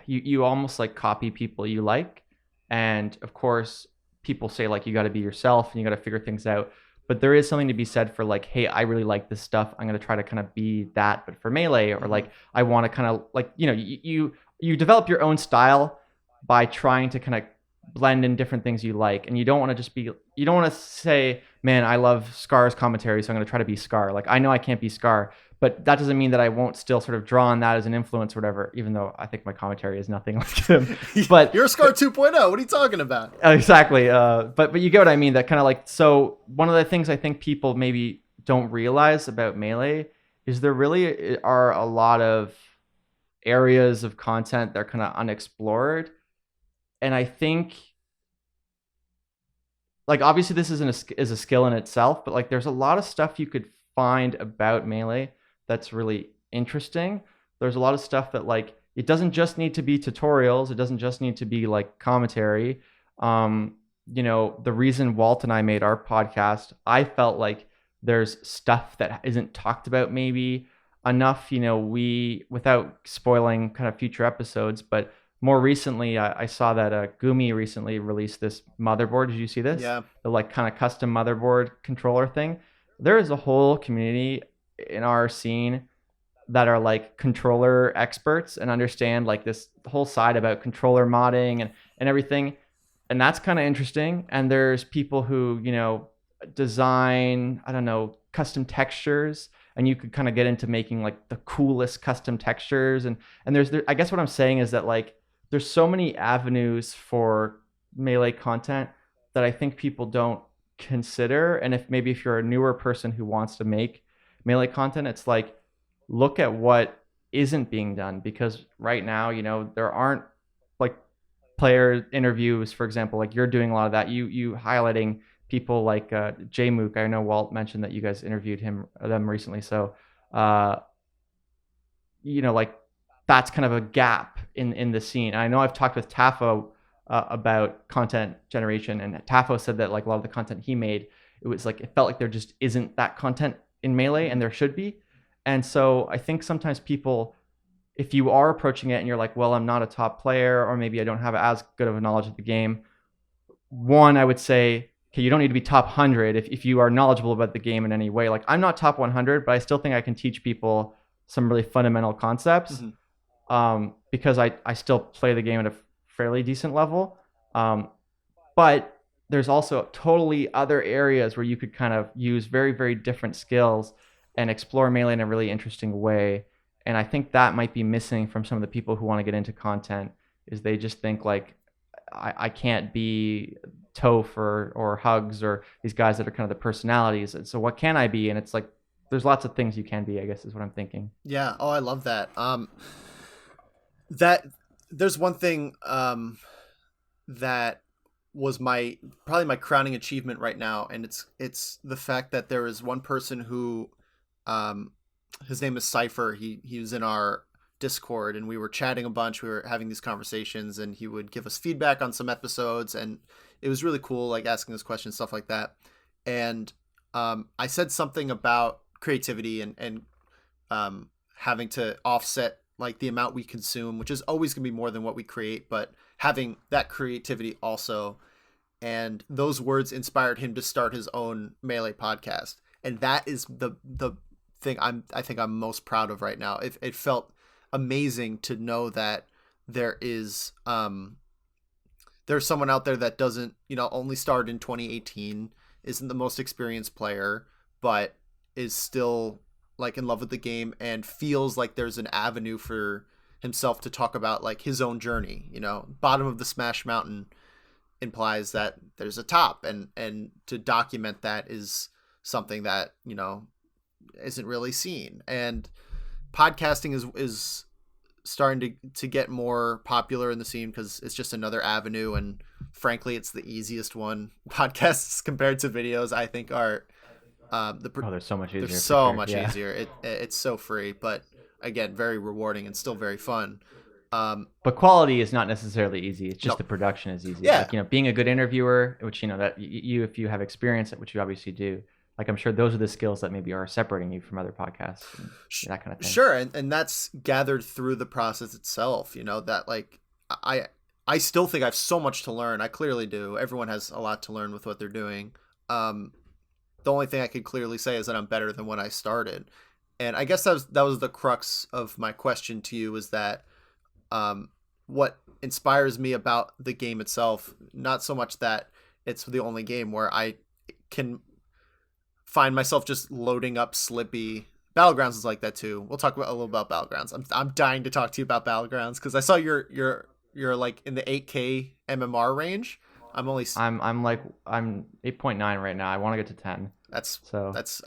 you almost copy people you like. And of course, people say you got to be yourself and you got to figure things out. But there is something to be said for hey, I really like this stuff. I'm going to try to kind of be that, but for Melee, or I want to kind of you develop your own style by trying to kind of blend in different things you like. And you don't want to say, man, I love Scar's commentary, so I'm going to try to be Scar. I know I can't be Scar, but that doesn't mean that I won't still sort of draw on that as an influence or whatever, even though I think my commentary is nothing like him. But you're Scar 2.0. What are you talking about? Exactly. But you get what I mean. That kind of so one of the things I think people maybe don't realize about Melee is there really are a lot of areas of content that are kind of unexplored. And I think obviously this is a skill in itself, but there's a lot of stuff you could find about Melee that's really interesting. There's a lot of stuff that it doesn't just need to be tutorials. It doesn't just need to be commentary. The reason Walt and I made our podcast, I felt there's stuff that isn't talked about maybe enough. We, without spoiling kind of future episodes, but more recently, I saw that Gumi recently released this motherboard. Did you see this? Yeah. The kind of custom motherboard controller thing. There is a whole community in our scene that are controller experts and understand this whole side about controller modding and everything. And that's kind of interesting. And there's people who, design, custom textures, and you could kind of get into making the coolest custom textures. And I guess what I'm saying is that there's so many avenues for Melee content that I think people don't consider, and if you're a newer person who wants to make Melee content, it's like, look at what isn't being done, because right now, there aren't like player interviews, for example. Like, you're doing a lot of that. You highlighting people like Mook. I know Walt mentioned that you guys interviewed them recently. So, like, that's kind of a gap in the scene. And I know I've talked with Tafo about content generation, and Tafo said that like a lot of the content he made, it felt like there just isn't that content in Melee, and there should be. And so I think sometimes people, if you are approaching it and you're like, well, I'm not a top player, or maybe I don't have as good of a knowledge of the game, one, I would say, okay, you don't need to be top 100 if you are knowledgeable about the game in any way. Like, I'm not top 100, but I still think I can teach people some really fundamental concepts, because I still play the game at a fairly decent level. But there's also totally other areas where you could kind of use very, very different skills and explore Melee in a really interesting way. And I think that might be missing from some of the people who want to get into content, is they just think like, I can't be Toph or Hugs or these guys that are kind of the personalities. And so what can I be? And it's like, there's lots of things you can be, I guess, is what I'm thinking. Yeah. Oh, I love that. That there's one thing that was probably my crowning achievement right now, and it's the fact that there is one person who, his name is Cypher. He was in our Discord, and we were chatting a bunch. We were having these conversations, and he would give us feedback on some episodes, and it was really cool, like asking us questions, stuff like that. And I said something about creativity and having to offset like the amount we consume, which is always going to be more than what we create, but having that creativity also. And those words inspired him to start his own Melee podcast. And that is the thing I think I'm most proud of right now. It felt amazing to know that there's someone out there that doesn't, only started in 2018, isn't the most experienced player, but is still like in love with the game and feels like there's an avenue for himself to talk about like his own journey. Bottom of the Smash Mountain implies that there's a top, and to document that is something that, isn't really seen. And podcasting is starting to get more popular in the scene because it's just another avenue, and frankly it's the easiest one. Podcasts compared to videos, I think, are they're so much easier. They're so much easier. It's so free, but again, very rewarding and still very fun. But quality is not necessarily easy. It's just the production is easy. Yeah. Like, being a good interviewer, which, that you, if you have experience, which you obviously do, like, I'm sure those are the skills that maybe are separating you from other podcasts, and that kind of thing. Sure. And that's gathered through the process itself, that like, I still think I have so much to learn. I clearly do. Everyone has a lot to learn with what they're doing. The only thing I could clearly say is that I'm better than when I started. And I guess that was the crux of my question to you, is that what inspires me about the game itself, not so much that it's the only game where I can find myself just loading up Slippy. Battlegrounds is like that too. We'll talk about a little about Battlegrounds. I'm dying to talk to you about Battlegrounds because I saw you're like in the 8K MMR range. I'm 8.9 right now. I want to get to 10.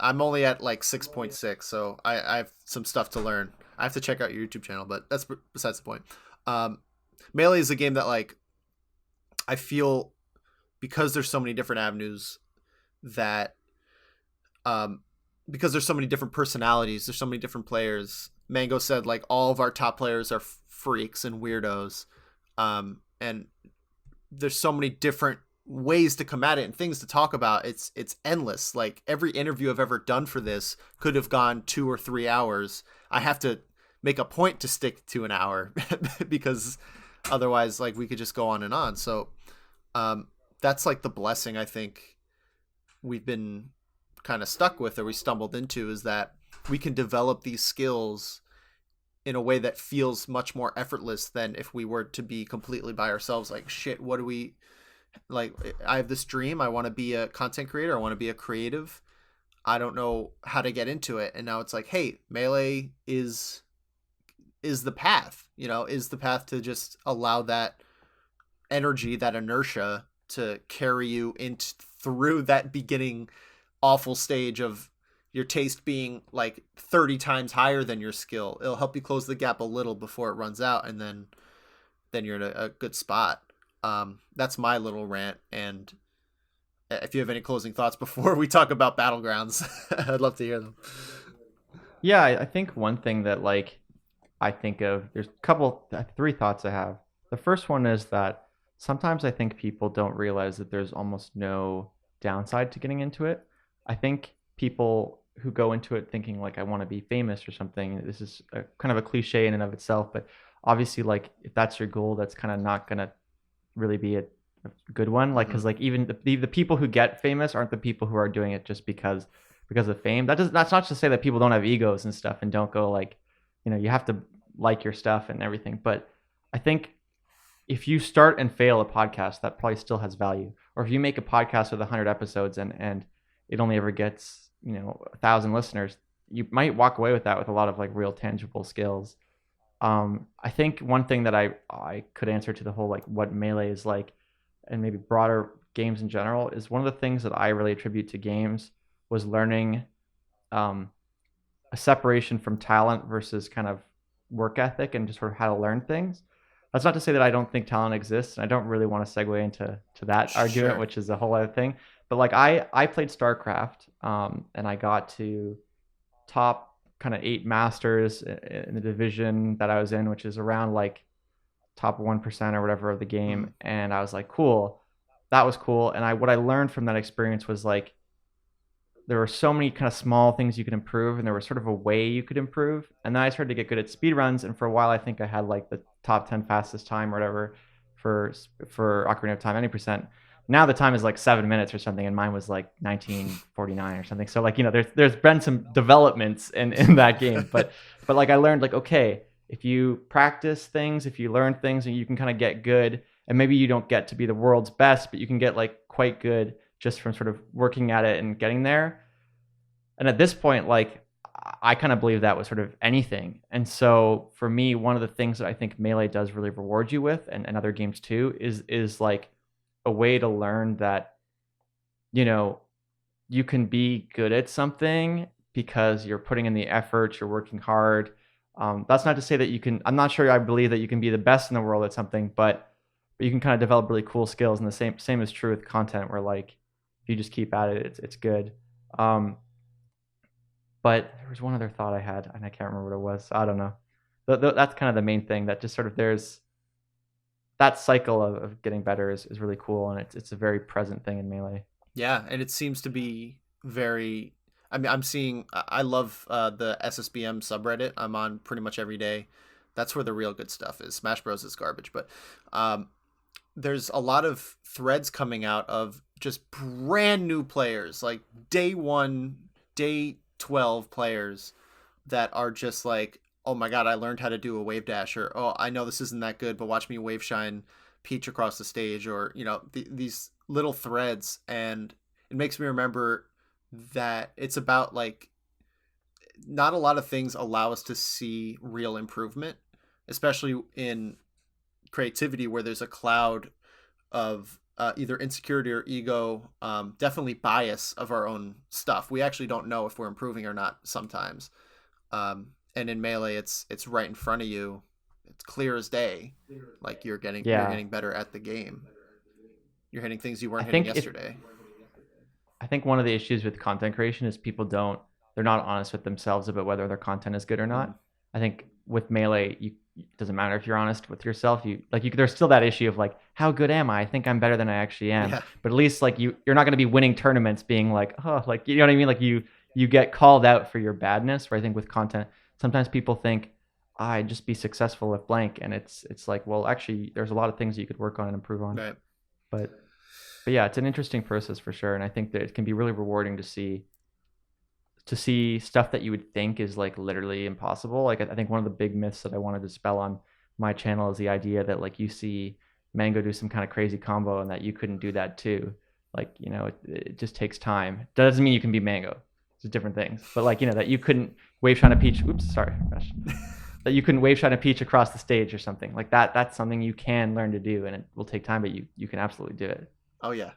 I'm only at like 6.6, so I have some stuff to learn. I have to check out your YouTube channel, but that's besides the point. Melee is a game that, like, I feel, because there's so many different avenues, that because there's so many different personalities, there's so many different players. Mango said like all of our top players are freaks and weirdos, and there's so many different ways to come at it and things to talk about. It's endless. Like, every interview I've ever done for this could have gone 2 or 3 hours. I have to make a point to stick to an hour because otherwise, like, we could just go on and on. So that's like the blessing I think we've been kind of stuck with, or we stumbled into, is that we can develop these skills in a way that feels much more effortless than if we were to be completely by ourselves. Like, shit, what do we, like, I have this dream. I want to be a content creator. I want to be a creative. I don't know how to get into it. And now it's like, hey, Melee is the path, is the path to just allow that energy, that inertia to carry you into through that beginning awful stage of your taste being like 30 times higher than your skill. It'll help you close the gap a little before it runs out, and then you're in a good spot. That's my little rant. And if you have any closing thoughts before we talk about Battlegrounds, I'd love to hear them. Yeah, I think one thing that like I think of, there's three thoughts I have. The first one is that sometimes I think people don't realize that there's almost no downside to getting into it. I think people who go into it thinking like I want to be famous or something, this is kind of a cliche in and of itself, but obviously like if that's your goal, that's kind of not gonna really be a good one. Like because like even the people who get famous aren't the people who are doing it just because of fame. That's not to say that people don't have egos and stuff and don't go like, you know, you have to like your stuff and everything. But I think if you start and fail a podcast, that probably still has value. Or if you make a podcast with 100 episodes and it only ever gets, you know, 1,000 listeners, you might walk away with that with a lot of like real tangible skills. I think one thing that I could answer to the whole like what Melee is like, and maybe broader games in general, is one of the things that I really attribute to games was learning a separation from talent versus kind of work ethic and just sort of how to learn things. That's not to say that I don't think talent exists, and I don't really want to segue into that argument, which is a whole other thing. But like I played StarCraft, and I got to top kind of 8 masters in the division that I was in, which is around like top 1% or whatever of the game. And I was like, cool, that was cool. And what I learned from that experience was like, there were so many kind of small things you could improve, and there was sort of a way you could improve. And then I started to get good at speed runs, and for a while I think I had like the top 10 fastest time or whatever for Ocarina of Time, any percent. Now the time is like 7 minutes or something, and mine was like 1949 or something. So like, you know, there's been some developments in that game, but like I learned like, okay, if you practice things, if you learn things, and you can kind of get good, and maybe you don't get to be the world's best, but you can get like quite good just from sort of working at it and getting there. And at this point, like I kind of believe that was sort of anything. And so for me, one of the things that I think Melee does really reward you with, and other games too, is like a way to learn that, you know, you can be good at something because you're putting in the effort, you're working hard. That's not to say that you can, I'm not sure I believe that you can be the best in the world at something, but you can kind of develop really cool skills. And the same is true with content, where like, if you just keep at it, it's good. But there was one other thought I had, and I can't remember what it was. I don't know. That's kind of the main thing, that just sort of there's that cycle of getting better is really cool, and it's a very present thing in Melee. Yeah, and it seems to be very. I mean, I love the SSBM subreddit. I'm on pretty much every day. That's where the real good stuff is. Smash Bros is garbage, but there's a lot of threads coming out of just brand new players, like day 1, day 12 players that are just like, oh my god, I learned how to do a wave dash, or oh, I know this isn't that good, but watch me wave shine Peach across the stage, or you know, these little threads. And it makes me remember that it's about like, not a lot of things allow us to see real improvement, especially in creativity where there's a cloud of either insecurity or ego, definitely bias of our own stuff. We actually don't know if we're improving or not sometimes. And in Melee, it's right in front of you. It's clear as day. Like you're getting better at the game. You're hitting things you weren't hitting yesterday. I think one of the issues with content creation is they're not honest with themselves about whether their content is good or not. I think with Melee, it doesn't matter if you're honest with yourself. There's still that issue of like, how good am I? I think I'm better than I actually am. Yeah. But at least like you're not going to be winning tournaments being like, oh, like, you know what I mean? Like you get called out for your badness. Where I think with content, sometimes people think, I'd just be successful with blank, and it's like, well, actually, there's a lot of things you could work on and improve on. Right. But yeah, it's an interesting process for sure, and I think that it can be really rewarding to see stuff that you would think is like literally impossible. Like I think one of the big myths that I want to dispel on my channel is the idea that like you see Mango do some kind of crazy combo and that you couldn't do that too. Like, you know, it just takes time. That doesn't mean you can be Mango. It's different things. But like, you know, that you couldn't wave shine a Peach. Oops, sorry, gosh. That you couldn't wave shine a Peach across the stage or something like that. That's something you can learn to do, and it will take time, but you can absolutely do it. Oh yeah,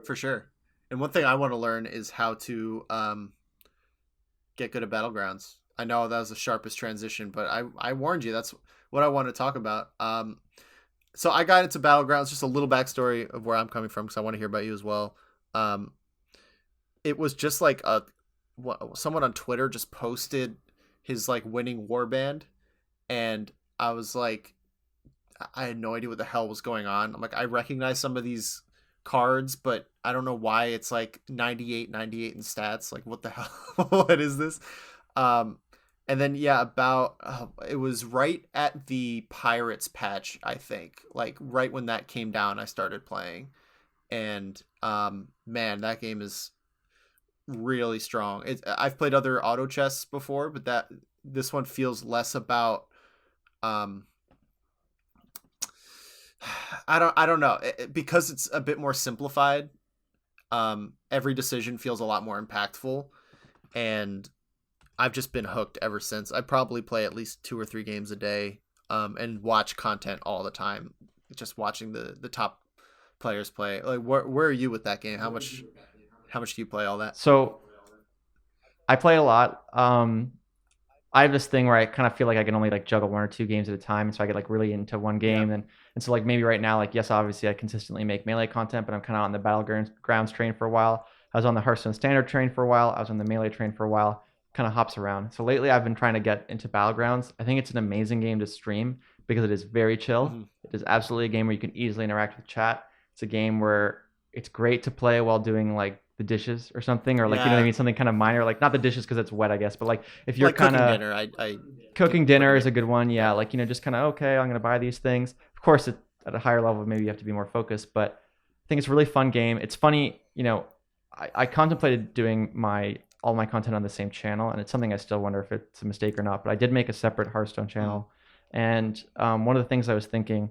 for sure. And one thing I want to learn is how to get good at Battlegrounds. I know that was the sharpest transition, but I warned you. That's what I want to talk about. So I got into Battlegrounds. Just a little backstory of where I'm coming from, because I want to hear about you as well. It was just like someone on Twitter just posted his like winning warband, and I was like, I had no idea what the hell was going on. I'm like, I recognize some of these cards, but I don't know why it's like 98 in stats. Like, what the hell? What is this? And then it was right at the Pirates patch, I think. Like right when that came down, I started playing, and man, that game is really strong. I've played other auto chests before, but this one feels less about I don't know, because it's a bit more simplified. Every decision feels a lot more impactful, and I've just been hooked ever since. I probably play at least 2 or 3 games a day, and watch content all the time. Just watching the top players play. Like, where are you with that game? How much do you play all that? So I play a lot. I have this thing where I kind of feel like I can only like juggle 1 or 2 games at a time, so I get like really into one game, and so like maybe right now, like, yes, obviously I consistently make melee content, but I'm kind of on the Battlegrounds train for a while. I was on the Hearthstone Standard train for a while. I was on the melee train for a while. Kind of hops around. So lately I've been trying to get into Battlegrounds. I think it's an amazing game to stream because it is very chill. Mm-hmm. It is absolutely a game where you can easily interact with chat. It's a game where it's great to play while doing like the dishes or something, or like, you know what I mean, something kind of minor, like not the dishes because it's wet, I guess, but like if you're like kind of cooking dinner is a good one. Yeah, like, you know, just kind of, okay, I'm gonna buy these things. Of course, at a higher level, maybe you have to be more focused, but I think it's a really fun game. It's funny, you know, I contemplated doing all my content on the same channel, and it's something I still wonder if it's a mistake or not, but I did make a separate Hearthstone channel. And one of the things I was thinking,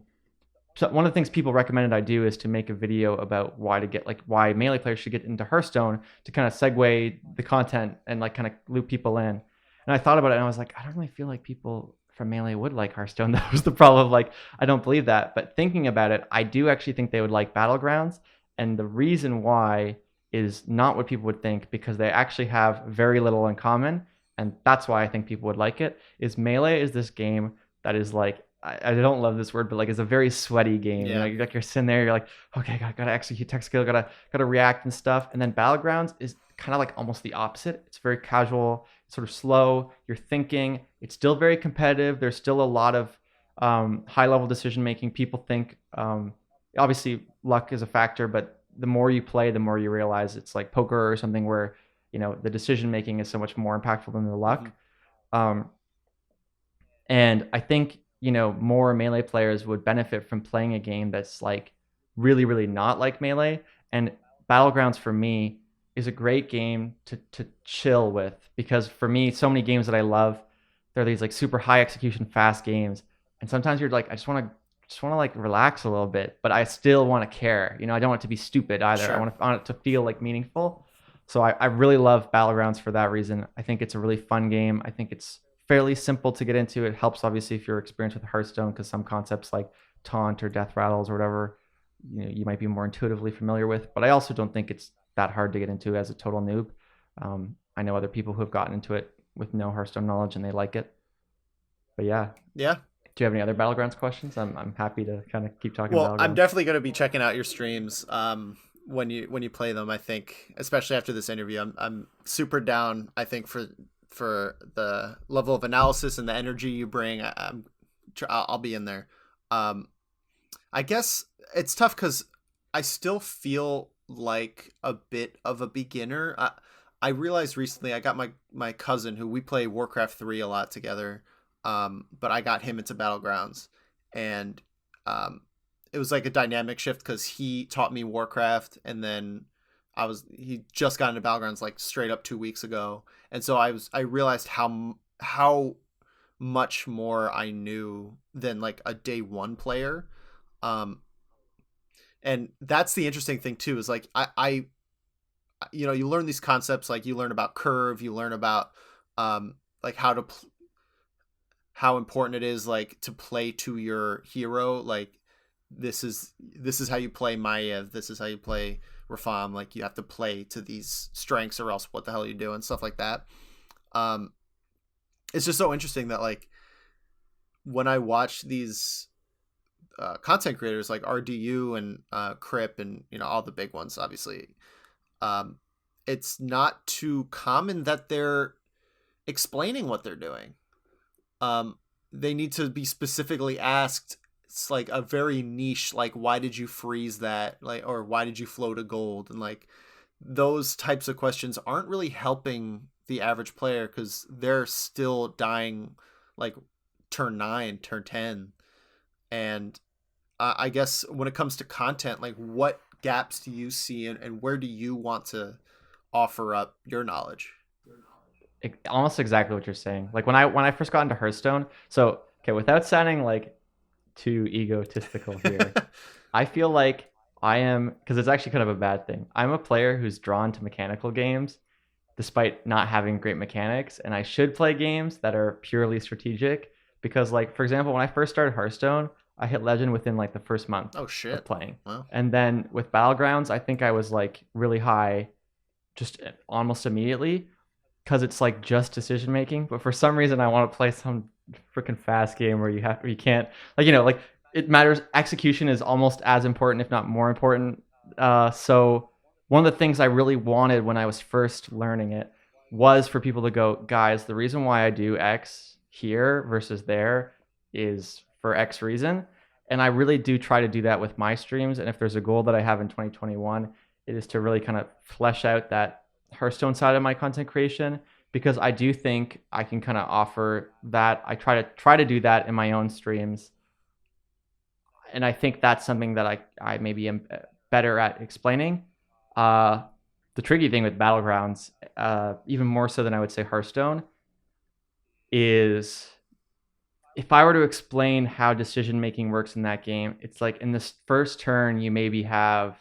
so one of the things people recommended I do is to make a video about why melee players should get into Hearthstone, to kind of segue the content and like kind of loop people in. And I thought about it, and I was like, I don't really feel like people from melee would like Hearthstone. That was the problem. Like, I don't believe that. But thinking about it, I do actually think they would like Battlegrounds. And the reason why is not what people would think, because they actually have very little in common. And that's why I think people would like it. Is melee is this game that is like, I don't love this word, but like it's a very sweaty game. Yeah. You know, you're sitting there, you're like, okay, gotta execute tech skill, gotta react and stuff. And then Battlegrounds is kind of like almost the opposite. It's very casual, it's sort of slow. You're thinking. It's still very competitive. There's still a lot of high level decision making. People think, obviously luck is a factor, but the more you play, the more you realize it's like poker or something where, you know, the decision making is so much more impactful than the luck. Mm-hmm. And I think, you know, more melee players would benefit from playing a game that's like really, really not like melee. And Battlegrounds for me is a great game to chill with, because for me, so many games that I love, they're these like super high execution, fast games. And sometimes you're like, I just want to like relax a little bit, but I still want to care. You know, I don't want it to be stupid either. Sure. I want it to feel like meaningful. So I really love Battlegrounds for that reason. I think it's a really fun game. I think it's fairly simple to get into. It helps obviously if you're experienced with Hearthstone, because some concepts like taunt or death rattles or whatever, you know, you might be more intuitively familiar with. But I also don't think it's that hard to get into as a total noob. I know other people who have gotten into it with no Hearthstone knowledge and they like it. But yeah. Do you have any other Battlegrounds questions? I'm happy to kind of keep talking. Well, I'm definitely going to be checking out your streams when you play them. I think, especially after this interview, I'm super down. I think for the level of analysis and the energy you bring, I'll be in there. I guess it's tough because I still feel like a bit of a beginner. I realized recently I got my cousin, who we play Warcraft 3 a lot together. But I got him into Battlegrounds, and it was like a dynamic shift because he taught me Warcraft, and then he just got into Battlegrounds like straight up 2 weeks ago, and so I realized how much more I knew than like a day one player, and that's the interesting thing too, is like I you know, you learn these concepts, like you learn about curve, you learn about like how important it is like to play to your hero. Like this is how you play Maya. This is how you play Rafam, like you have to play to these strengths or else what the hell are you doing, stuff like that. It's just so interesting that like when I watch these content creators like RDU and Crip and all the big ones, obviously, it's not too common that they're explaining what they're doing. They need to be specifically asked. It's like a very niche, like why did you freeze that, like, or why did you float a gold, and like those types of questions aren't really helping the average player because they're still dying like turn 9, turn 10. And I guess when it comes to content, like what gaps do you see, and where do you want to offer up your knowledge? Almost exactly what you're saying. Like when I first got into Hearthstone, so okay, without sounding like too egotistical here, I feel like I am, because it's actually kind of a bad thing. I'm a player who's drawn to mechanical games despite not having great mechanics, and I should play games that are purely strategic because, like, for example, when I first started Hearthstone, I hit Legend within like the first month Oh shit. of playing. Wow. And then with Battlegrounds, I think I was like really high just almost immediately because it's like just decision making. But for some reason, I want to play some freaking fast game where you can't, like, like it matters. Execution is almost as important, if not more important. So one of the things I really wanted when I was first learning it was for people to go, guys, the reason why I do X here versus there is for X reason. And I really do try to do that with my streams. And if there's a goal that I have in 2021, it is to really kind of flesh out that Hearthstone side of my content creation, because I do think I can kind of offer that. I try to do that in my own streams. And I think that's something that I maybe am better at explaining. The tricky thing with Battlegrounds, even more so than I would say Hearthstone, is if I were to explain how decision making works in that game, it's like in this first turn, you maybe have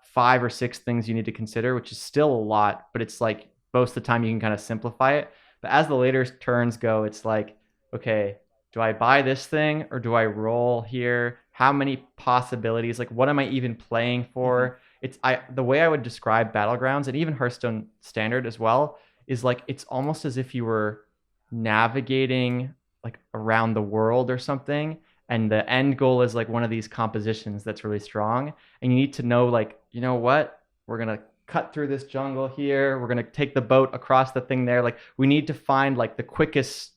5 or 6 things you need to consider, which is still a lot, but it's like most of the time you can kind of simplify it. But as the later turns go, it's like, okay, do I buy this thing or do I roll here? How many possibilities? Like, what am I even playing for? The way I would describe Battlegrounds and even Hearthstone Standard as well is like it's almost as if you were navigating like around the world or something, and the end goal is like one of these compositions that's really strong, and you need to know, like, you know what, we're gonna cut through this jungle here, we're gonna take the boat across the thing there, like we need to find like the quickest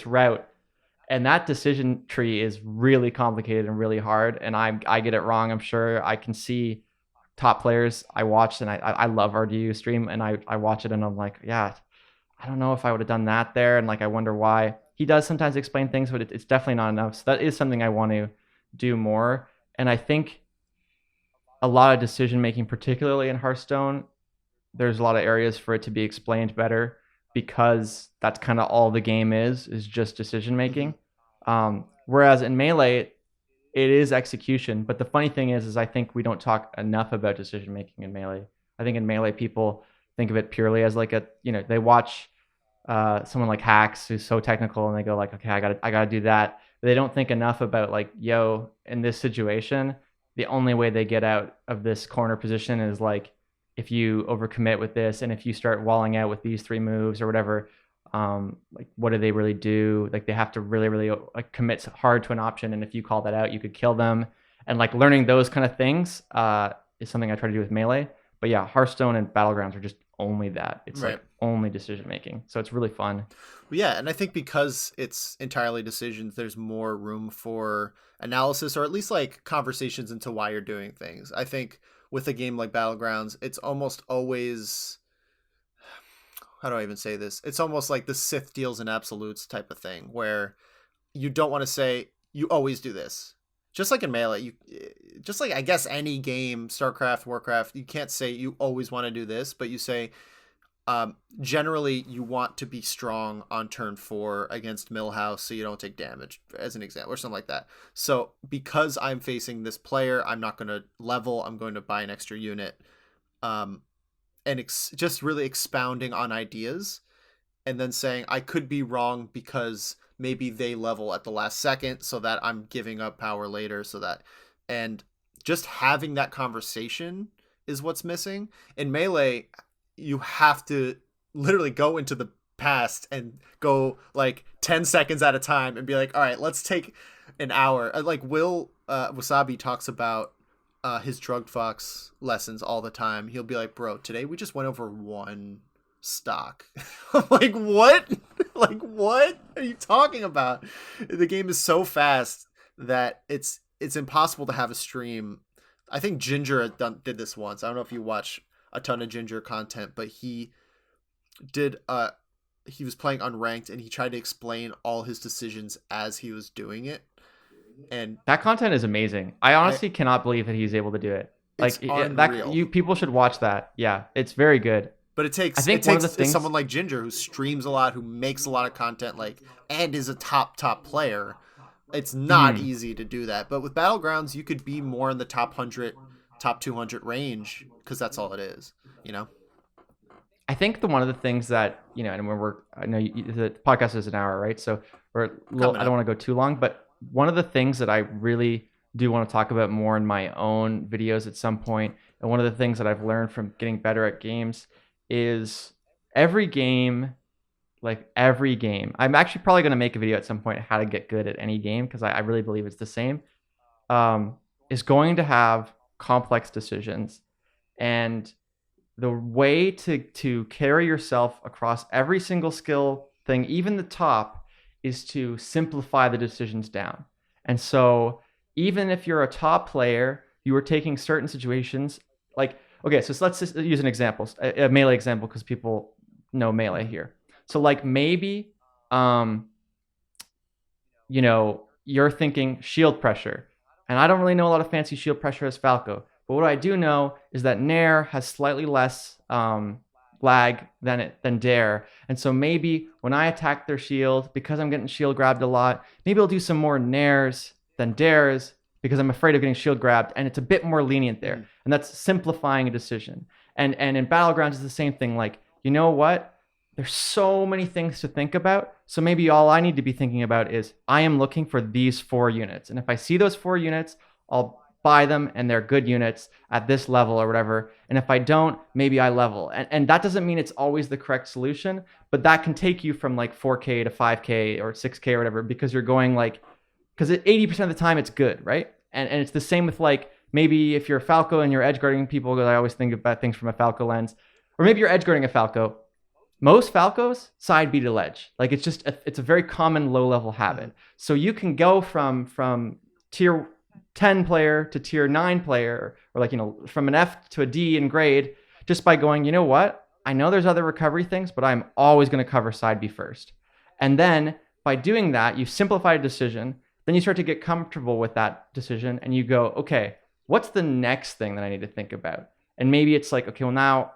route. And that decision tree is really complicated and really hard, and I get it wrong. I'm sure I can see top players I watched, and I love RDU stream, and I watch it and I'm like, yeah, I don't know if I would have done that there, and like I wonder why. He does sometimes explain things, but it's definitely not enough. So that is something I want to do more. And I think a lot of decision making, particularly in Hearthstone, there's a lot of areas for it to be explained better, because that's kind of all the game is just decision making. Whereas in Melee, it is execution. But the funny thing is I think we don't talk enough about decision making in Melee. I think in Melee, people think of it purely as like they watch someone like Hacks who's so technical and they go like, okay, I gotta do that. But they don't think enough about like, yo, in this situation, the only way they get out of this corner position is like if you overcommit with this, and if you start walling out with these 3 moves or whatever, like what do they really do? Like they have to really like commit hard to an option, and if you call that out, you could kill them. And like learning those kind of things is something I try to do with Melee. But yeah, Hearthstone and Battlegrounds are just only that. It's right. Like only decision making. So it's really fun. Yeah, and I think because it's entirely decisions, there's more room for analysis, or at least like conversations into why you're doing things. I think with a game like Battlegrounds, it's almost always, how do I even say this? It's almost like the Sith deals in absolutes type of thing, where you don't want to say you always do this. Just like in Melee, just like I guess any game, StarCraft, Warcraft, you can't say you always want to do this, but you say generally you want to be strong on turn 4 against Millhouse so you don't take damage, as an example, or something like that. So because I'm facing this player, I'm not going to level, I'm going to buy an extra unit, and just really expounding on ideas, and then saying I could be wrong because maybe they level at the last second so that I'm giving up power later, so that, and just having that conversation is what's missing. In Melee, you have to literally go into the past and go like 10 seconds at a time and be like, all right, let's take an hour. Like Will Wasabi talks about his drugged fox lessons all the time. He'll be like, bro, today we just went over one stock. I'm like, what? Like, what are you talking about? The game is so fast that it's impossible to have a stream. I think Ginger did this once. I don't know if you watch a ton of Ginger content, but he was playing unranked and he tried to explain all his decisions as he was doing it. And that content is amazing. I honestly cannot believe that he's able to do it. Like people should watch that. Yeah, it's very good. But it takes someone like Ginger who streams a lot, who makes a lot of content, like, and is a top player. It's not easy to do that. But with Battlegrounds, you could be more in the top 100, top 200 range because that's all it is, you know? I think one of the things that, you know, and the podcast is an hour, right? So I don't want to go too long, but one of the things that I really do want to talk about more in my own videos at some point, and one of the things that I've learned from getting better at games is every game, I'm actually probably going to make a video at some point how to get good at any game, because I really believe it's the same, is going to have complex decisions. And the way to carry yourself across every single skill thing, even the top, is to simplify the decisions down. And so even if you're a top player, you are taking certain situations like, okay, so let's just use an example, a Melee example, because people know Melee here. So like maybe, you know, you're thinking shield pressure, and I don't really know a lot of fancy shield pressure as Falco, but what I do know is that Nair has slightly less lag than Dare, and so maybe when I attack their shield, because I'm getting shield grabbed a lot, maybe I'll do some more Nairs than Dares because I'm afraid of getting shield grabbed, and it's a bit more lenient there. And that's simplifying a decision. And in Battlegrounds, it's the same thing. Like, you know what? There's so many things to think about. So maybe all I need to be thinking about is I am looking for these 4 units. And if I see those 4 units, I'll buy them, and they're good units at this level or whatever. And if I don't, maybe I level. And that doesn't mean it's always the correct solution, but that can take you from like 4K to 5K or 6K or whatever, because you're going like, because 80% of the time it's good, right? And it's the same with like, maybe if you're a Falco and you're edge guarding people, because I always think about things from a Falco lens, or maybe you're edge guarding a Falco. Most Falcos side B to ledge. Like it's a very common low level habit. So you can go from tier 10 player to tier 9 player, or like, you know, from an F to a D in grade, just by going, you know what? I know there's other recovery things, but I'm always going to cover side B first. And then by doing that, you simplify a decision. Then you start to get comfortable with that decision, and you go, okay, what's the next thing that I need to think about? And maybe it's like, okay, well, now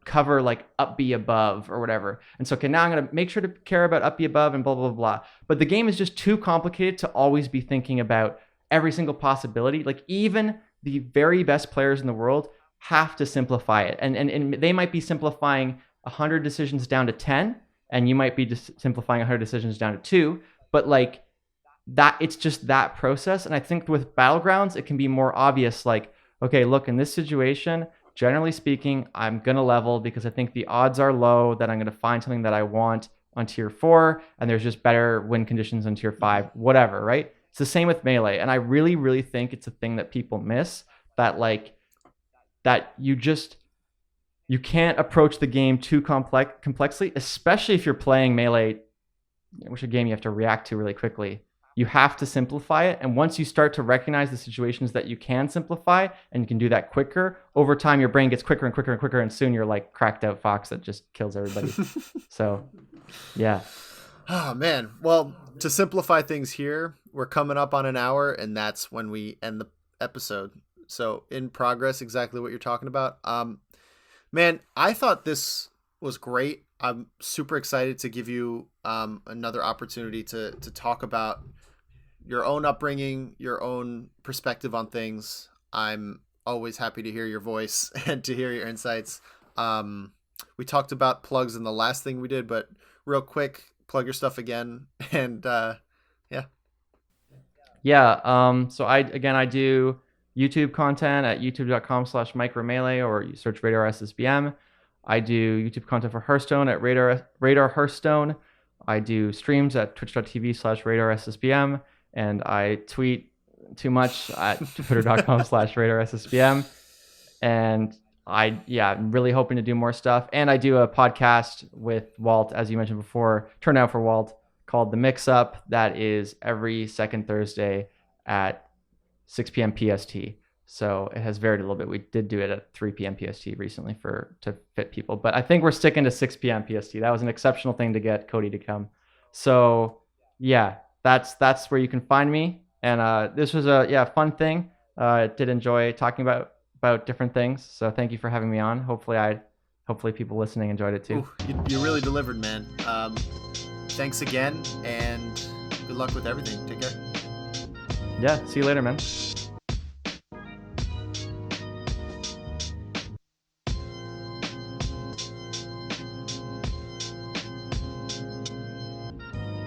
cover like up B above or whatever. And so, okay, now I'm going to make sure to care about up B above and blah, blah, blah, blah. But the game is just too complicated to always be thinking about every single possibility. Like even the very best players in the world have to simplify it. And they might be simplifying 100 decisions down to 10, and you might be simplifying 100 decisions down to 2. But like, that it's just that process. And I think with Battlegrounds, it can be more obvious, like, okay, look, in this situation, generally speaking, I'm going to level because I think the odds are low that I'm going to find something that I want on tier 4, and there's just better win conditions on tier 5, whatever, right? It's the same with Melee. And I really, really think it's a thing that people miss, that like, that you can't approach the game too complexly, especially if you're playing Melee, which is a game you have to react to really quickly. You have to simplify it. And once you start to recognize the situations that you can simplify, and you can do that quicker, over time, your brain gets quicker and quicker and quicker. And soon you're like cracked out fox that just kills everybody. So, yeah. Oh, man. Well, to simplify things here, we're coming up on an hour, and that's when we end the episode. So in progress, exactly what you're talking about. Man, I thought this was great. I'm super excited to give you another opportunity to talk about your own upbringing, your own perspective on things. I'm always happy to hear your voice and to hear your insights. We talked about plugs in the last thing we did, but real quick, plug your stuff again. And yeah. Yeah. So I do YouTube content at youtube.com/micromelee, or you search Radar SSBM. I do YouTube content for Hearthstone at Radar Hearthstone. I do streams at twitch.tv/Radar SSBM, and I tweet too much at twitter.com/Radar SSBM. And I'm really hoping to do more stuff. And I do a podcast with Walt, as you mentioned before, TurndownforWalt, called The Mixup. That is every second Thursday at 6 p.m. PST. So it has varied a little bit. We did do it at 3 p.m. PST recently to fit people, but I think we're sticking to 6 p.m. PST. That was an exceptional thing to get Cody to come. So yeah, that's where you can find me. And this was a fun thing. I did enjoy talking about different things. So thank you for having me on. Hopefully people listening enjoyed it too. Ooh, you really delivered, man. Thanks again, and good luck with everything. Take care. Yeah, see you later, man.